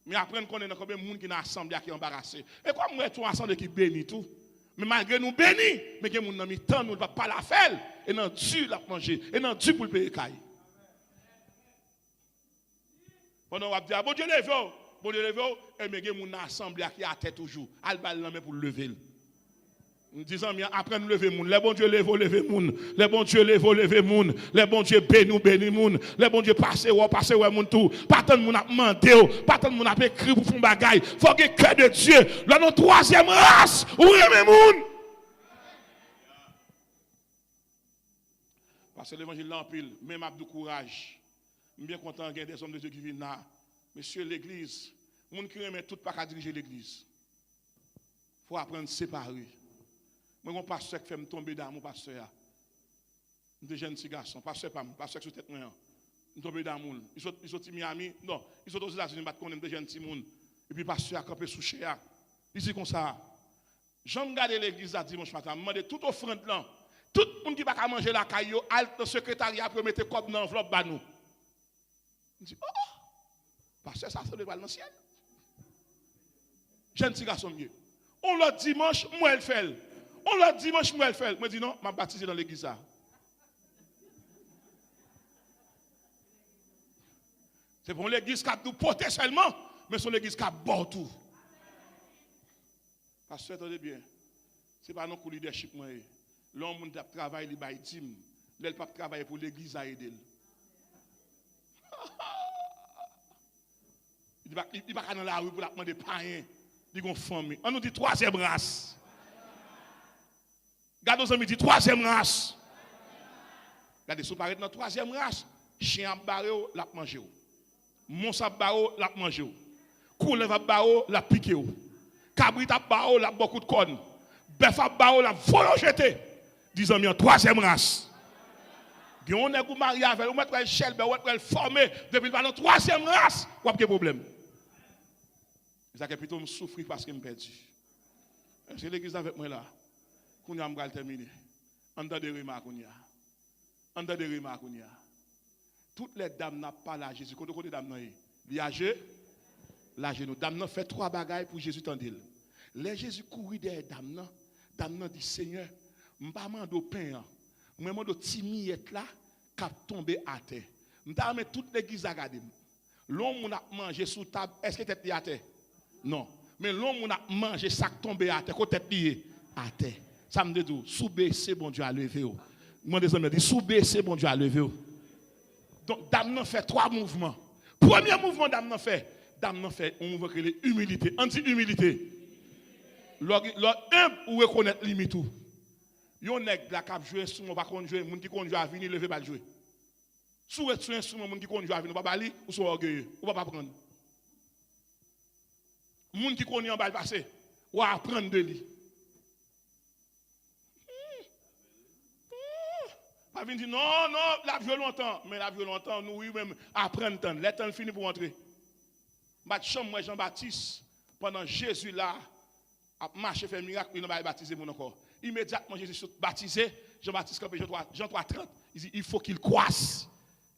Mais après, on est combien de monde qui n'a assemblé qui est embarrassé. Et comme moi, tout ensemble qui bénit tout. Mais malgré nous bénis, mais que nous avons temps, nous ne pouvons pas la faire. Et nous Dieu la manger. Et nous Dieu pour le payer. Pendant qu'on va dire, bon Dieu lève, et mais que nous avons assemblé qui est à tête toujours. Al-Bal la main pour le lever. Nous disons, après nous lever moun, les bons Dieu lève moun, les bons Dieu lève moun, les bons Dieu bénis moun, les bons Dieu passe moun tout, pas tant moun a demandé, pas tant moun a écrit pour faire bagaille, faut que cœur de Dieu, là notre troisième race, ou aimez moun. Parce que l'évangile l'empile, même abdou courage. Je suis bien content qu'il y ait des hommes de Dieu qui viennent là. Monsieur l'église, moun qui aime tout pas qu'à diriger l'église. Il faut apprendre à séparer. Moi, mon pasteur qui fait me tomber dans mon pasteur. Des jeunes petits garçons, pasteur pas, pasteur qui sous tête moi. Je tombe dans mon. Ils sont Miami, non, ils sont aux États-Unis, ils connaissent des jeunes petits moun. Et puis pasteur a campé sous chéa. Il dit comme ça. J'en regarde l'église à dimanche matin, je demande toute offrande là. Tout le monde qui va pas manger la caillou, al dans secrétariat pour mettre comme dans l'enveloppe ba nous. Il dit oh, pasteur ça c'est le dans le ciel. Jeune petit garçon mieux. On le dimanche, moi elle fait. On le dimanche, moi elle fait. Moi dis non, m'a baptisé dans l'église ça. C'est pour l'église qui a nous porter seulement, mais c'est l'église qui a bord tout. Pasteur, attendez bien. Ce n'est pas non pour leadership moi. L'homme qui travaille, il va aider. Il pas travailler pour l'église à aider. Il va pas dans la rue pour demander païen. Il y a une famille. On nous dit troisième race. Regardez nos amis, dit troisième race. Regardez, si vous parlez de la troisième race, chien barré, l'a mangé. Monsap barré, l'a mangé. Coulev barré, l'a piqué. Cabrit barré, l'a beaucoup de cornes. Bœuf barré, l'a volé jeté. Disons bien, troisième race. On est marié avec, on met échelle, on est formé depuis la troisième race. Quoi de problème? Ça plutôt me souffrir parce que je me perdu. C'est l'église avec moi là. Qu'on a terminé. En dedans de remarques, en dedans de remarques, toutes les dames n'ont pas la Jésus. Quand on dit dames, il y a la genou. Dame fait trois bagailles pour Jésus tendil. Les Jésus courir derrière dame dit Seigneur, je ne pas demander pain. Je me demande petit miette là qui a tombé à terre. Je me toute l'église à regarder. L'homme a mangé sous table, est-ce que tu es à terre? Non. Mais l'homme a mangé ça tombé à terre, côté lié à terre. Ça me dit sous baisser bon Dieu à lever. Moi des amis dit sous baisser bon Dieu à lever. Donc dame fait trois mouvements. Premier mouvement dame fait un mouvement qui est humilité. Anti-humilité. Un ou reconnaître limite tout. Yon nèg la cap jouer instrument pas kon jouer moun qui kon jouer à venir lever pas jouer. Sou et instrument moun qui kon jouer à venir pas bali ou so orgueilleux ou pas prendre. Moun qui kon en bal passer ou apprendre de lui. Pas venir dire non la vieux longtemps mais la vieux longtemps nous oui même apprendre temps les temps fini pour entrer. Bat chambre moi Jean-Baptiste pendant Jésus là a marché fait miracle il n'a pas baptisé mon encore. Immédiatement Jésus baptisé, Jean-Baptiste Jean 3:30, il dit il faut qu'il croisse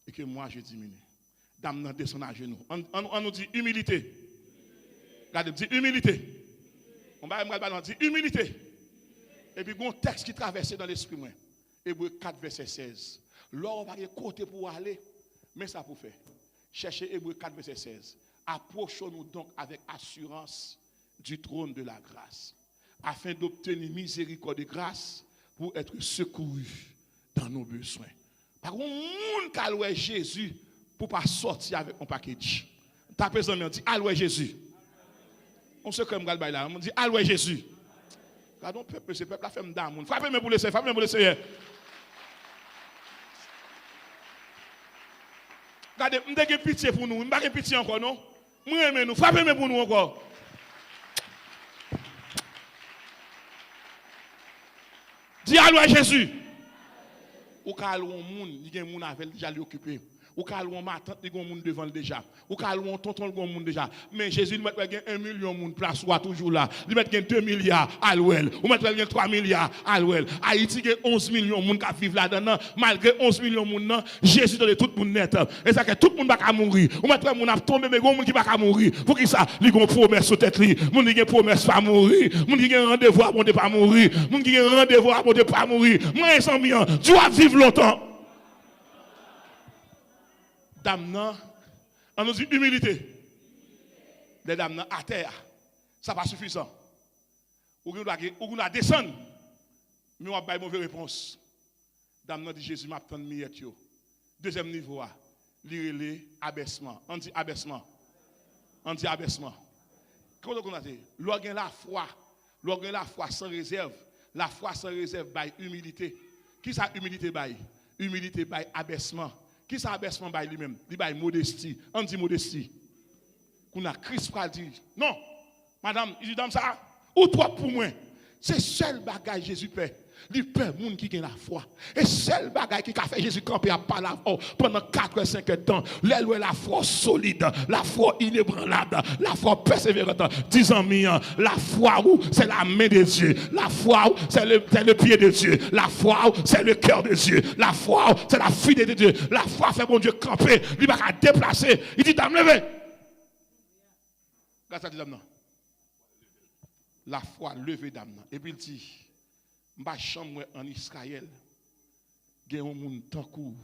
et que moi je diminue. Dame nan descend à genoux. On nous dit humilité. Regardez, dit humilité. On va me dire humilité. Et puis il y a un texte qui traverse dans l'esprit moi. Hébreux 4 verset 16. L'homme va côté pour aller mais ça pour faire. Cherchez Hébreux 4, verset 16. Approchons-nous donc avec assurance du trône de la grâce, afin d'obtenir miséricorde et grâce pour être secourus dans nos besoins. Par contre, monde qui a Jésus pour pas sortir avec un package. Tapez ça, on dit alloué Jésus. On se comme là, on dit alloué Jésus. Regardons peuple, ce peuple a fait m'dam. Frappez-moi pour le Seigneur, frappez-moi pour le Seigneur. Regardez, on a pitié pour nous, on n'a pas pitié encore non. Moi aimez nous, frappez-moi pour nous encore. Dis alloué Jésus. Ou ka alloué un monde, il y a un monde avec déjà l'occupé. Ou ka alloué ma tante, il y a un monde devant déjà. Ou ka alloué tonton, il y a un monde déjà. Mais Jésus il met 1 million de monde place soit toujours là. Il met 2 milliards à l'ouel. Ou met 3 milliards à l'ouel. Haïti il y a 11 millions de monde qui vivent là-dedans. Malgré 11 millions de monde, Jésus donne tout le monde net. Et ça que tout le monde va mourir. Ou met monde a tombé mais gon monde qui va mourir. Pour qui ça? Il y a une promesse sur tête li. Monde qui a une promesse pas mourir. Monde qui a un rendez-vous à bon de pas mourir. Monde qui a un rendez-vous à bon de pas mourir. Moi sans bien, tu vas vivre longtemps. Dame nan, on nous dit humilité. Les dames nan à terre, ça pas suffisant. Ou doit descendre, mais on a pas une mauvaise réponse. Dame nan dit Jésus m'a attendre miette yo. Deuxième niveau, lire abaissement. On dit abaissement. On dit abaissement. Comment on a dit? L'organe la foi sans réserve. La foi sans réserve by humilité. Qui ça humilité by? Humilité by abaissement. Qui ça abaissement by lui-même? Il by modestie. On dit modestie. Qu'on a Christ va dire non, madame, il dit dame ça ou toi pour moi. C'est seul bagage Jésus paie. Il paie monde qui a la foi. Et seul bagage qui a fait Jésus camper à pas la pendant 4 ou 5 ans. L'aile la foi solide, la foi inébranlable, la foi persévérante. 10 ans la foi où c'est la main de Dieu, la foi où c'est le pied de Dieu, la foi où c'est le cœur de Dieu, la foi où c'est la fidélité de Dieu. La foi fait bon Dieu camper, il va déplacer. Il dit dame levez. Grâce à Dieu dame. La foi levée dame. Et puis il dit ma chambre en Israël, il y a un monde tant court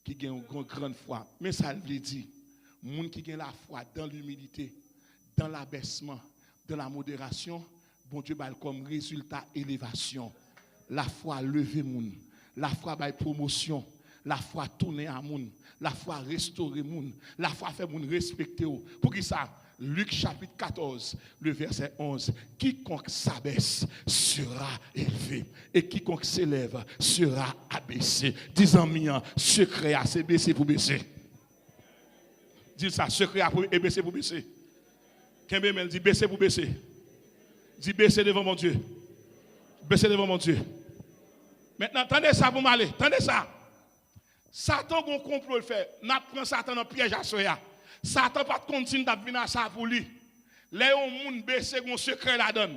qui a une grande foi. Mais ça veut dire, monde qui a la foi dans l'humilité, dans l'abaissement, dans la modération, bon Dieu va comme résultat élévation. La foi lever monde, la foi by promotion, la foi tourner à monde, la foi restaurer monde, la foi faire monde respecter. Pour qui ça? Luc chapitre 14, le verset 11. Quiconque s'abaisse sera élevé et quiconque s'élève sera abaissé. Disant mien, secret à c'est baisser pour baisser. Dis ça, secret à baisser pour baisser. Kembemel dit baisser pour baisser. Dis baisser devant mon Dieu. Baisser devant mon Dieu. Maintenant, attendez ça pour m'aller. Attendez ça. Satan, bon complot le fait. N'a pris Satan dans piège à soya. Satan pas continuer d'venir à ça pour lui. Les gens baissé un secret là-dedans.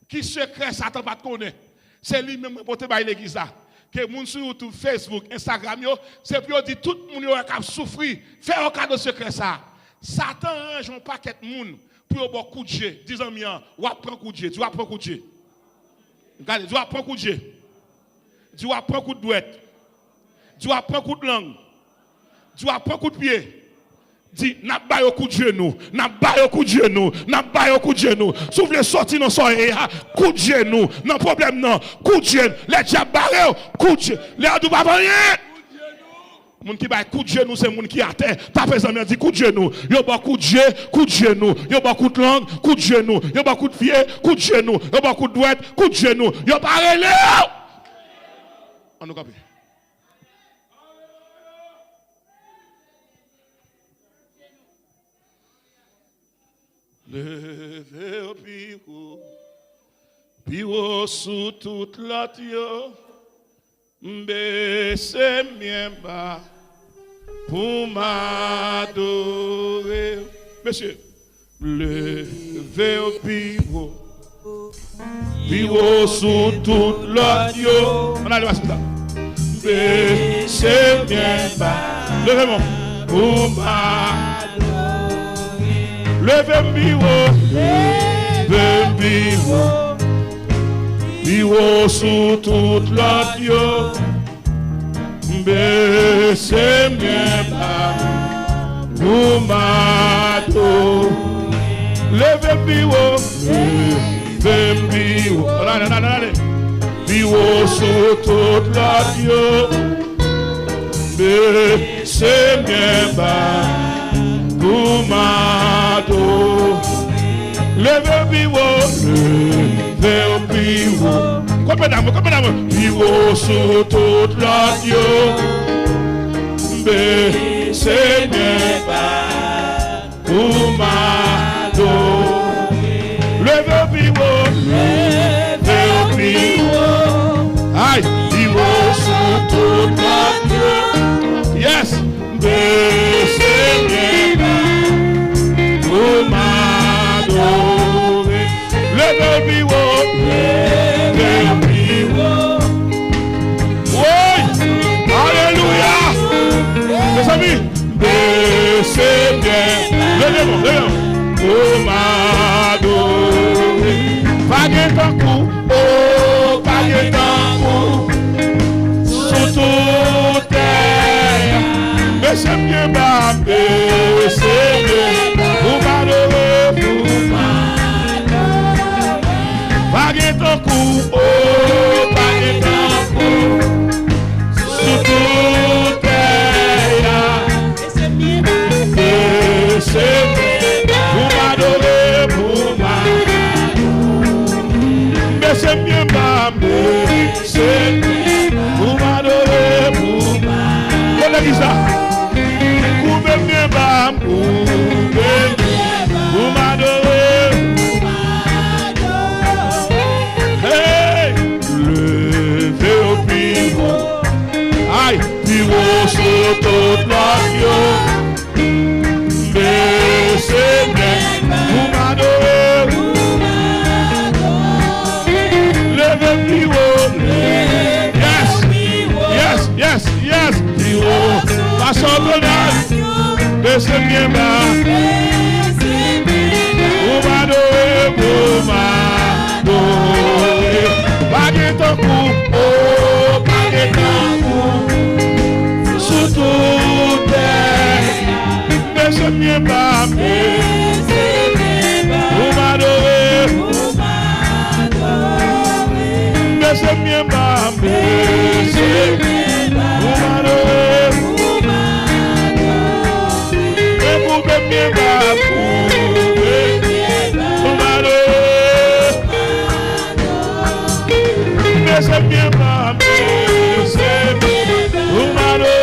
Qui secret Satan pas connaît. C'est lui-même qui porte par l'église là. Que moun sur YouTube, Facebook, Instagram c'est pour dire tout le monde qui a souffert, faire un cadeau secret ça. Satan range un paquet de monde pour avoir coup de jeu. Disons bien, ou prend coup de jeu, tu vas prendre coup de jeu. Regardez, tu vas prendre coup de jeu. Tu vas prendre coup de douette. Tu vas prendre coup de langue. Tu vas prendre coup de pied. Dit, n'a pas au coup de genou, n'a pas au coup de genou, n'a pas au coup de genou. Si vous voulez sortir dans son coup de genou, non problème non, coup de genou, les diables barrés, coup de genou, les adou pas rien. Moun qui ba coup de genou, c'est moun qui a terre. Tapez ça me dit coup de genou, yo ba coup de genou, yo ba coup de langue, coup de genou, yo ba coup de pied, coup de genou, yo ba coup de douette, coup de genou, yo pas relé. On nous copie. Levez au plus haut sous toute la terre, baissez bien bas pour m'adorer. Monsieur, levez au plus haut sous toute la terre. On a le ça. Baissez bien bas, levez-moi pour m'adorer. Levez biwo sous toute la terre, baissez bien bas, Pour m'adorer. Levez plus haut. Levez plus haut. Allez. Plus haut sur toute la Dieu. Mais c'est bien bas. Pour m'adorer. Levez plus haut. Levez plus haut. Combien d'amour. Plus haut sur toute la Dieu. Mais c'est bien bas. Pour m'adorer. Levez plus haut. Levez plus haut. Aïe. Plus haut sur toute la Dieu. Yes. Mais c'est bien bas. Pour m'adorer. Levez plus haut. Levez plus haut. Oui. Alléluia. Mes amis. C'est bien. Levez-moi. Pour m'adorer. Paguez ton coup. Oh, paguez ton coup. Sous toute terre. Mais c'est bien bas. Mais c'est bien. Pour m'adorer. Paguez ton coup. Oh, paguez ton coup. Sous toute terre. C'est bien. Pour m'adorer, mais c'est bien bas, mais c'est bien. Pour m'adorer, on a dit ça. Pour bien bas, pour m'adorer. Hey, levez au pivot. Aïe, pivot sur toute la Dieu. Mais c'est bien pour m'adorer. Levez plus haut. Yes. Plus haut. Passons Donald. Mais c'est bien bas. Pour m'adorer. Paguez ton coup. Oh, paguez ton coup. Sous toute terre. Mais c'est bien bas. Pour m'adorer. Mais c'est bien bas. Pour m'adorer. Mais pour bien bas. Pour m'adorer. Mais c'est bien bas. Pour m'adorer.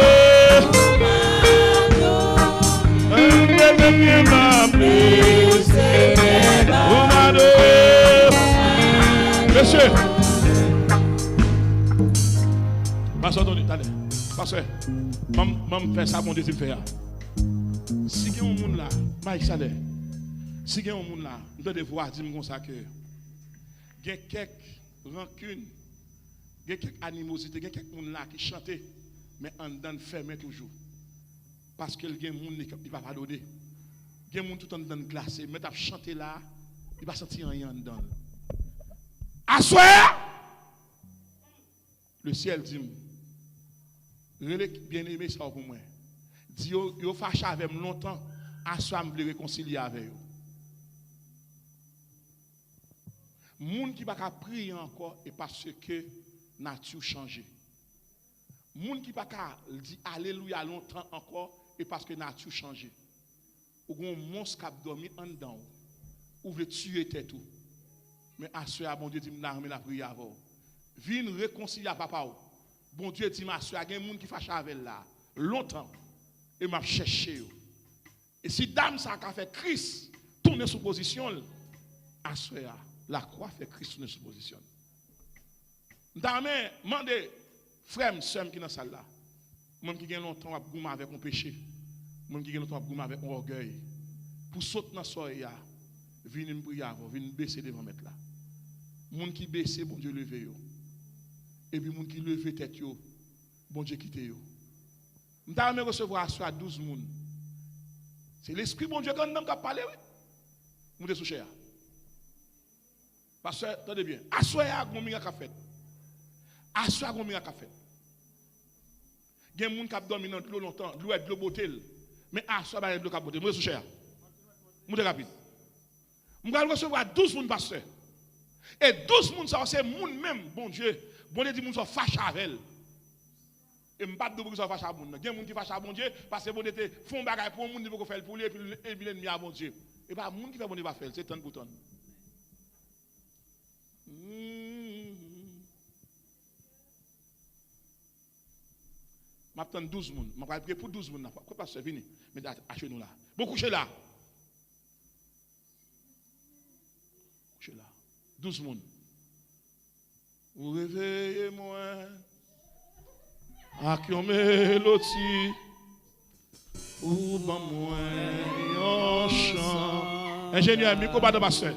Bien monsieur, pasteur Tony, allez, pasteur, maman fait ça, mon Dieu, faire. Si il y a un monde là, Mike Saleh, si il y a un monde là, nous devons devoir dire comme ça que il y a quelques rancunes, il y a quelques animosités, il y a quelques monde là qui chantent, mais en dedans fermé toujours. Parce que il y a un monde qui ne va pas donner. Il y a un monde tout en dedans glacé, mais tu as chanté là, il va sentir rien dedans. À soir, le ciel dit, bien aimé ça pour moi. Dit, yo fâché avec moi longtemps, à soir, je veux réconcilier avec eux. Moun qui va pas prier encore et parce que nature changé. Moun qui va pas dire alléluia longtemps encore et parce que nature changé. Ou un monstre qui a dormi en dedans, ou veut tuer tout. Mais à ce bon Dieu dit m'armer la prière avant. Viens réconcilier papa. Bon Dieu dit ma soeur, il y a des gens qui fâchent avec là longtemps et m'a cherché. Et si dame ça a fait Christ tourner sous position, à ce la croix fait Christ tourner sous position. Dame, mandez frère, sœur qui dans salle là. Même qui gagne longtemps à goumer avec mon péché. Même qui gagne longtemps à goumer avec mon orgueil. Pour sauter dans soirée là, venez me prier avant, venez baisser devant mettre là. Moun qui baisse, bon Dieu levé yo. Et puis moun qui levé tête yo, bon Dieu quitte yo. M'ta me recevoir à 12 moun. C'est l'esprit bon Dieu quand nous qui parler oui. Moun sous cher. Parce que attendez bien, assoya gon mi ka fait. Assoya gon mi ka fait. Gen moun qui dormi dans l'eau longtemps, l'eau est de l'eau botel. Mais ça va être le capote. Moi, je suis cher. Montez rapide. Je vais recevoir 12 personnes pasteur. Et 12 personnes, c'est monde même, bon Dieu. Bon Dieu dit que sont fâchés avec elle. Et je ne sais pas si sont fâchés avec elle. Il y a des gens qui sont fâchés avec bon Dieu parce que bon Dieu font bagaille pour un monde qui veut faire pour lui et puis l'ennemi à bon Dieu. Et pas le monde qui fait bon Dieu va faire, c'est tonne pour tonne. Je vais 12 personnes. Je vais prier pour 12 personnes. Pourquoi pasteur vini? Mais achetez-nous là. Bon, couchez là. Couchez là. 12 personnes. Vous réveillez-moi. Avec une mélodie. Ou ban moi un chant. Ingénieur, micro pas de pasteur.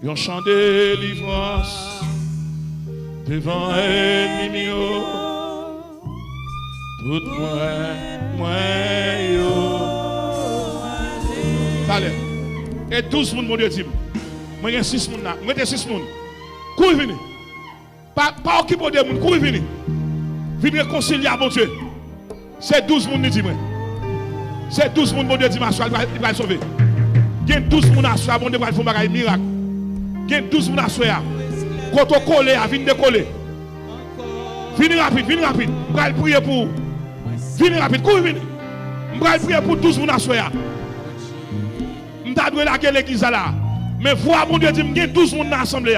Un chant de délivrance devant ennemi. Tout moi yo. Allez. Et 12 personnes, mon Dieu dit. Moi j'ai 6 personnes là. Moi j'ai 6 personnes. Courez venez. Pas occuper de monde, courez venez. Venez réconcilier mon Dieu. C'est 12 personnes dit moi. C'est 12 personnes, mon Dieu dit ma soeur, il va sauver. Il y a 12 personnes à soeur, mon Dieu va faire un miracle. Il y a 12 personnes à soeur. Quand on colle, venez décoller. Venez rapide, venez rapide. Je vais prier pour vous. Venez rapide, courez venez. Je vais prier pour 12 personnes à soeur. Je vais la l'église là. Mais voir mon Dieu dit, il y a 12 personnes dans l'assemblée.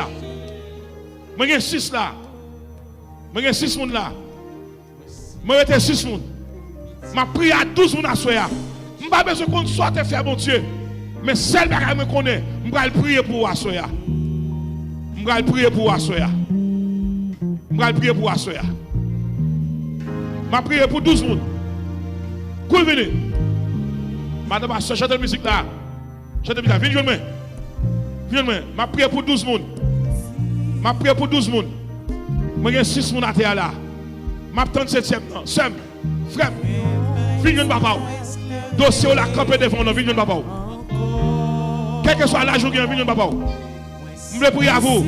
Il y a 6 là. Il y a 6 personnes là. Il y a 6 personnes. Je prie à 12 personnes à soir. Je n'ai pas besoin qu'on soit faire mon Dieu. Mais celle qui me connaît, je vais prier pour vous soir. Je vais prier pour vous soir. Je vais prier pour vous soir. Je vais prier pour 12 personnes. Cool, venez. Madame, chante la musique là. Chante la musique là. Viens, viens. Je prie pour 12 personnes. Je prie pour 12 personnes. Je suis 6 personnes à terre là. Je suis 37e. Sem, frère, viens papa. Dossier la campé devant nous, viens papa. Quel que soit l'âge, viens papa. Je veux prier à vous.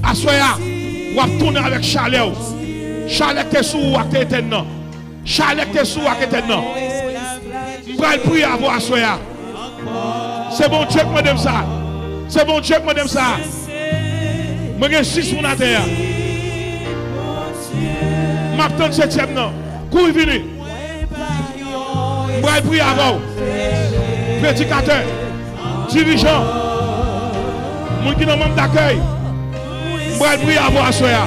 Assoya, vous allez tourner avec chaleur. Chaleur qui est sous ou qui est éternel. Chaleur qui est sous ou qui est éternel. Je vais prier à vous, Assoya. C'est bon Dieu que m'aime ça. C'est bon Dieu que m'aime ça. Je suis 6 personnes à terre. Je suis 37e non. Courez venez. Je vais prier avant. Prédicateur, dirigeant, monde qui n'a même d'accueil. Je vais prier avant à soya.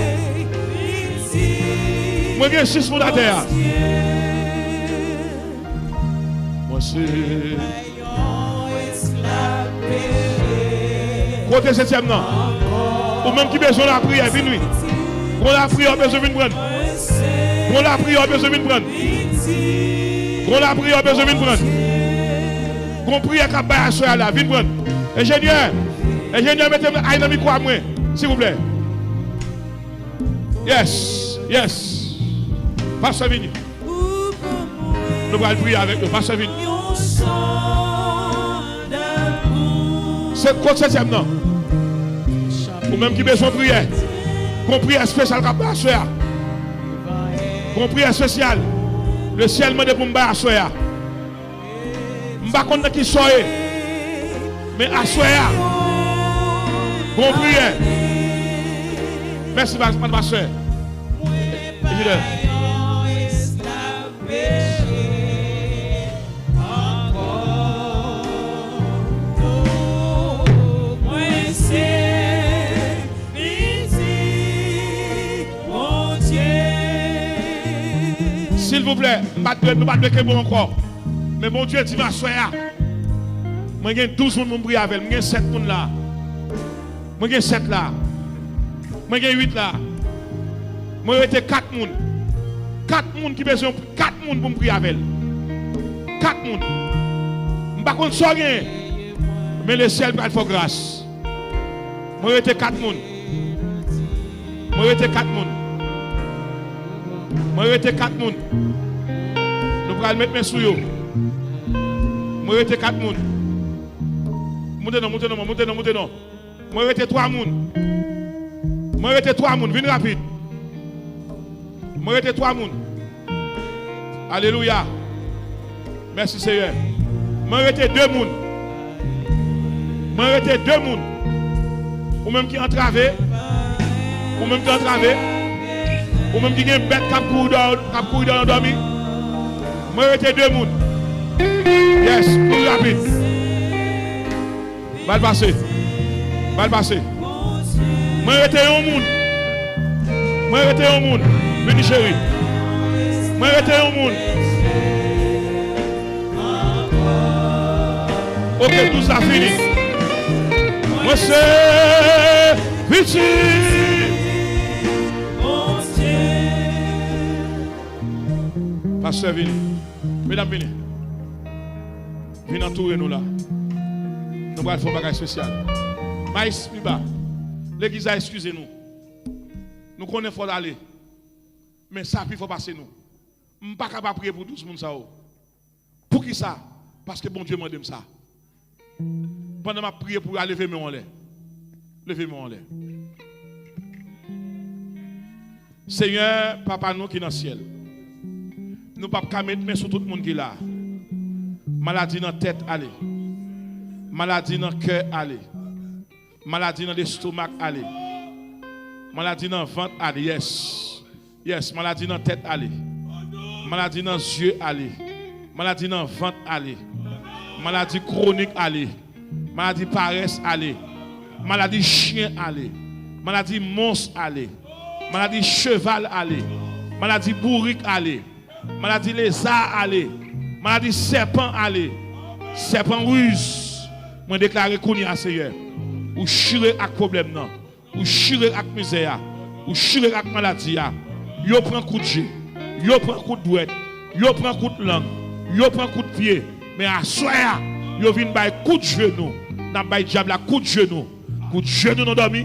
Je suis 6 personnes à terre. Moi c'est. Côté 7e non. Ou même qui besoin de la prière, venez. On la prière, besoin de prendre. On la prière, besoin de prendre. On la prière, besoin de prendre. On prière qu'à bas à soir là, venez prendre. Ingénieur, mettez-moi un ami quoi moi, s'il vous plaît. Yes. Pasteur Vini. Nous allons prier avec nous, Pasteur Vini. C'est quoi 7e non? Ou même qui besoin de prière. Qu'on prière spéciale qu'à bas à soir. Qu'on prière spéciale. Le ciel m'a dit pour me bas à soir. Je ne sais pas qui soyez. Mais à soir. Qu'on prière. Merci, madame ma soeur. S'il vous plaît, je ne vais pas te bon encore. Mais mon Dieu dit ma soeur. Moi j'ai 12 personnes qui brillent avec elle. Moi j'ai 7 personnes là. Moi j'ai 7 là. Moi j'ai 8 là. Moi j'ai 4 personnes. 4 personnes qui besoin 4 personnes pour me prier avec elle. 4 personnes. Je ne sais pas contre ça. Mais le ciel va faire grâce. Moi j'ai 4 personnes. Moi j'ai 4 personnes. Moi j'ai 4 personnes. Nous allons mettre mes sous. Moi j'ai 4 personnes. Montez non. Moi j'ai 3 personnes. Moi j'ai 3 personnes. Venez rapide. Moi j'ai 3 personnes. Alléluia. Merci Seigneur. M'arrêtez deux mouns. M'arrêtez deux mouns. Ou même qui entravé. Ou même qui entravé. Ou même qui a une bête qui a couru dans le dormi. M'arrêtez deux mouns. Yes, plus rapide. Mal passé. Mal passé. M'arrêtez un moun. M'arrêtez un moun. Veni chérie. M'arrêtez un moun. Ok, tout ça fini. Moi c'est vite. Pasteur vini. Mesdames, venez. Venez entourer nous là. Nous allons faire un bagage spécial. Maïs, Biba. L'église a excusé nous. Nous connaissons qu'il faut aller. Mais ça, il faut passer nous. Je ne suis pas capable de prier pour 12 personnes. Pour qui ça? Parce que bon Dieu m'a dit ça. Pendant ma prière pour aller lever mon lait. Levez-moi en l'air. Seigneur, Papa nous qui est dans le ciel. Nous ne pouvons pas mettre main sur tout le monde qui est là. Maladie dans la tête, allez. Maladie dans le cœur, allez. Maladie dans l'estomac, allez. Maladie dans le ventre, allez. Yes. Yes. Maladie dans la tête, allez. Maladie dans les yeux, allez. Maladie dans le ventre, allez. Maladie chronique, allez. Maladie paresse, allez. Maladie chien, allez. Maladie monstre, allez. Maladie cheval, allez. Maladie bourrique, allez. Maladie lézard, allez. Maladie serpent, allez. Serpent ruse. Moi déclare qu'on y a Seigneur. Ou chire avec problème non. Ou chire avec misère. Ou chire avec maladie. Yo prend coup de jet. Yo prend coup de douette. Yo prend coup de langue. Yo prend coup de pied. Mais à soir, yo vinn bay coup de genou. N'a bay diable la coup de genou. Coup de genou dans dormi.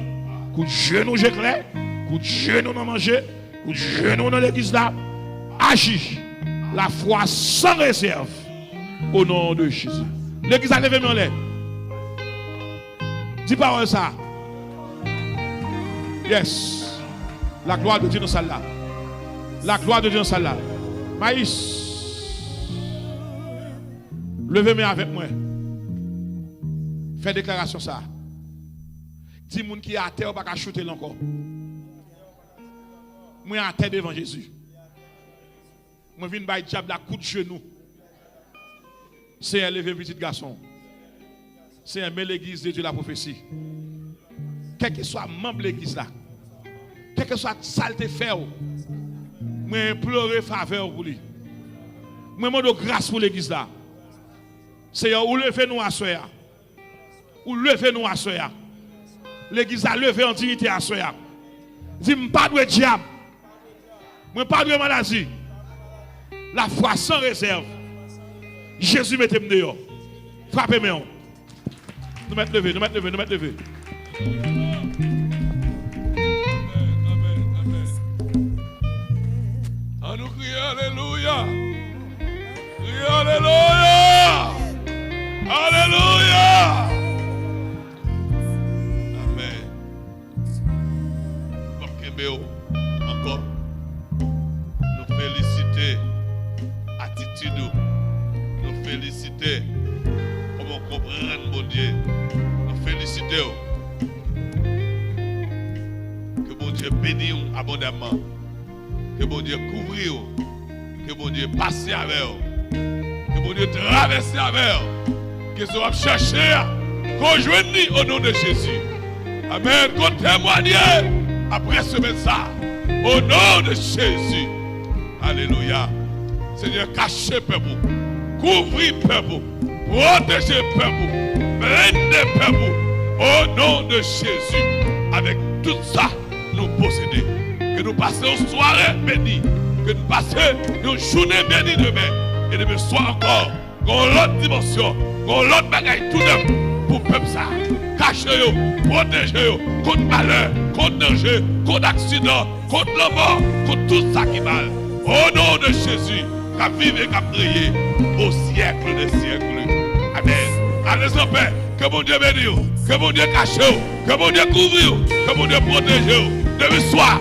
Coup de genou j'éclaire. Coup de genou dans manger. Coup de genou dans l'église là. Agis. La foi sans réserve. Au nom de Jésus. L'église a levé mon lait. Dis parole ça. Yes. La gloire de Dieu dans celle là. La gloire de Dieu dans celle là. Maïs. Levez-moi avec moi. Fais déclaration ça. Dis moun qui est à terre pas qu'à shooter encore. Moi à terre devant Jésus. Moi viens bailler diable la coup de genou. C'est un lever petit garçon. C'est un l'église de Dieu la prophétie. Quel que soit membre de l'église là. Quel que soit saleté faire. Moi implorer faveur pour lui. Moi demande grâce pour l'église là. Seigneur, ou levez nous à soya. Ou levez nous à soya. L'église a levé en dignité à soya. Dis-moi pas de diable. Moi pas de maladie. La foi sans réserve. Jésus mettez-moi dehors. Frappez-moi. Nous mettons levé, nous mettons levé, nous mettons levé.
À nous crier Alléluia. Crier Alléluia. Alléluia. Amen. Encore. Nous féliciter. Attitude. Nous féliciter. Comment comprendre mon Dieu. Nous féliciter. Que mon Dieu bénisse abondamment. Que mon Dieu couvre. Que mon Dieu passe avec vous. Que mon Dieu traverse avec vous. Que ce soit chercher. Rejoignez au nom de Jésus. Amen. Qu'on témoigne après ce message. Au nom de Jésus. Alléluia. Seigneur, cachez peuple. Couvrez peuple. Protégez peuple. Blindez peuple. Au nom de Jésus. Avec tout ça, nous possédons. Que nous passions une soirée bénie. Que nous passions une journée bénie demain. Et demain soir encore. Qu'on l'autre dimension. Qu'on l'autre bagaille tout neuf. Pour peuple ça. Cachez-vous. Protégez-vous. Contre malheur. Contre danger. Contre accident. Contre la mort. Contre tout ça qui mal. Au nom de Jésus. Qu'à vivre et qu'à prier. Au siècle des siècles. Amen. Allez en paix. Que mon Dieu bénisse. Que mon Dieu cache. Que mon Dieu couvre. Que mon Dieu protège. Demain soir.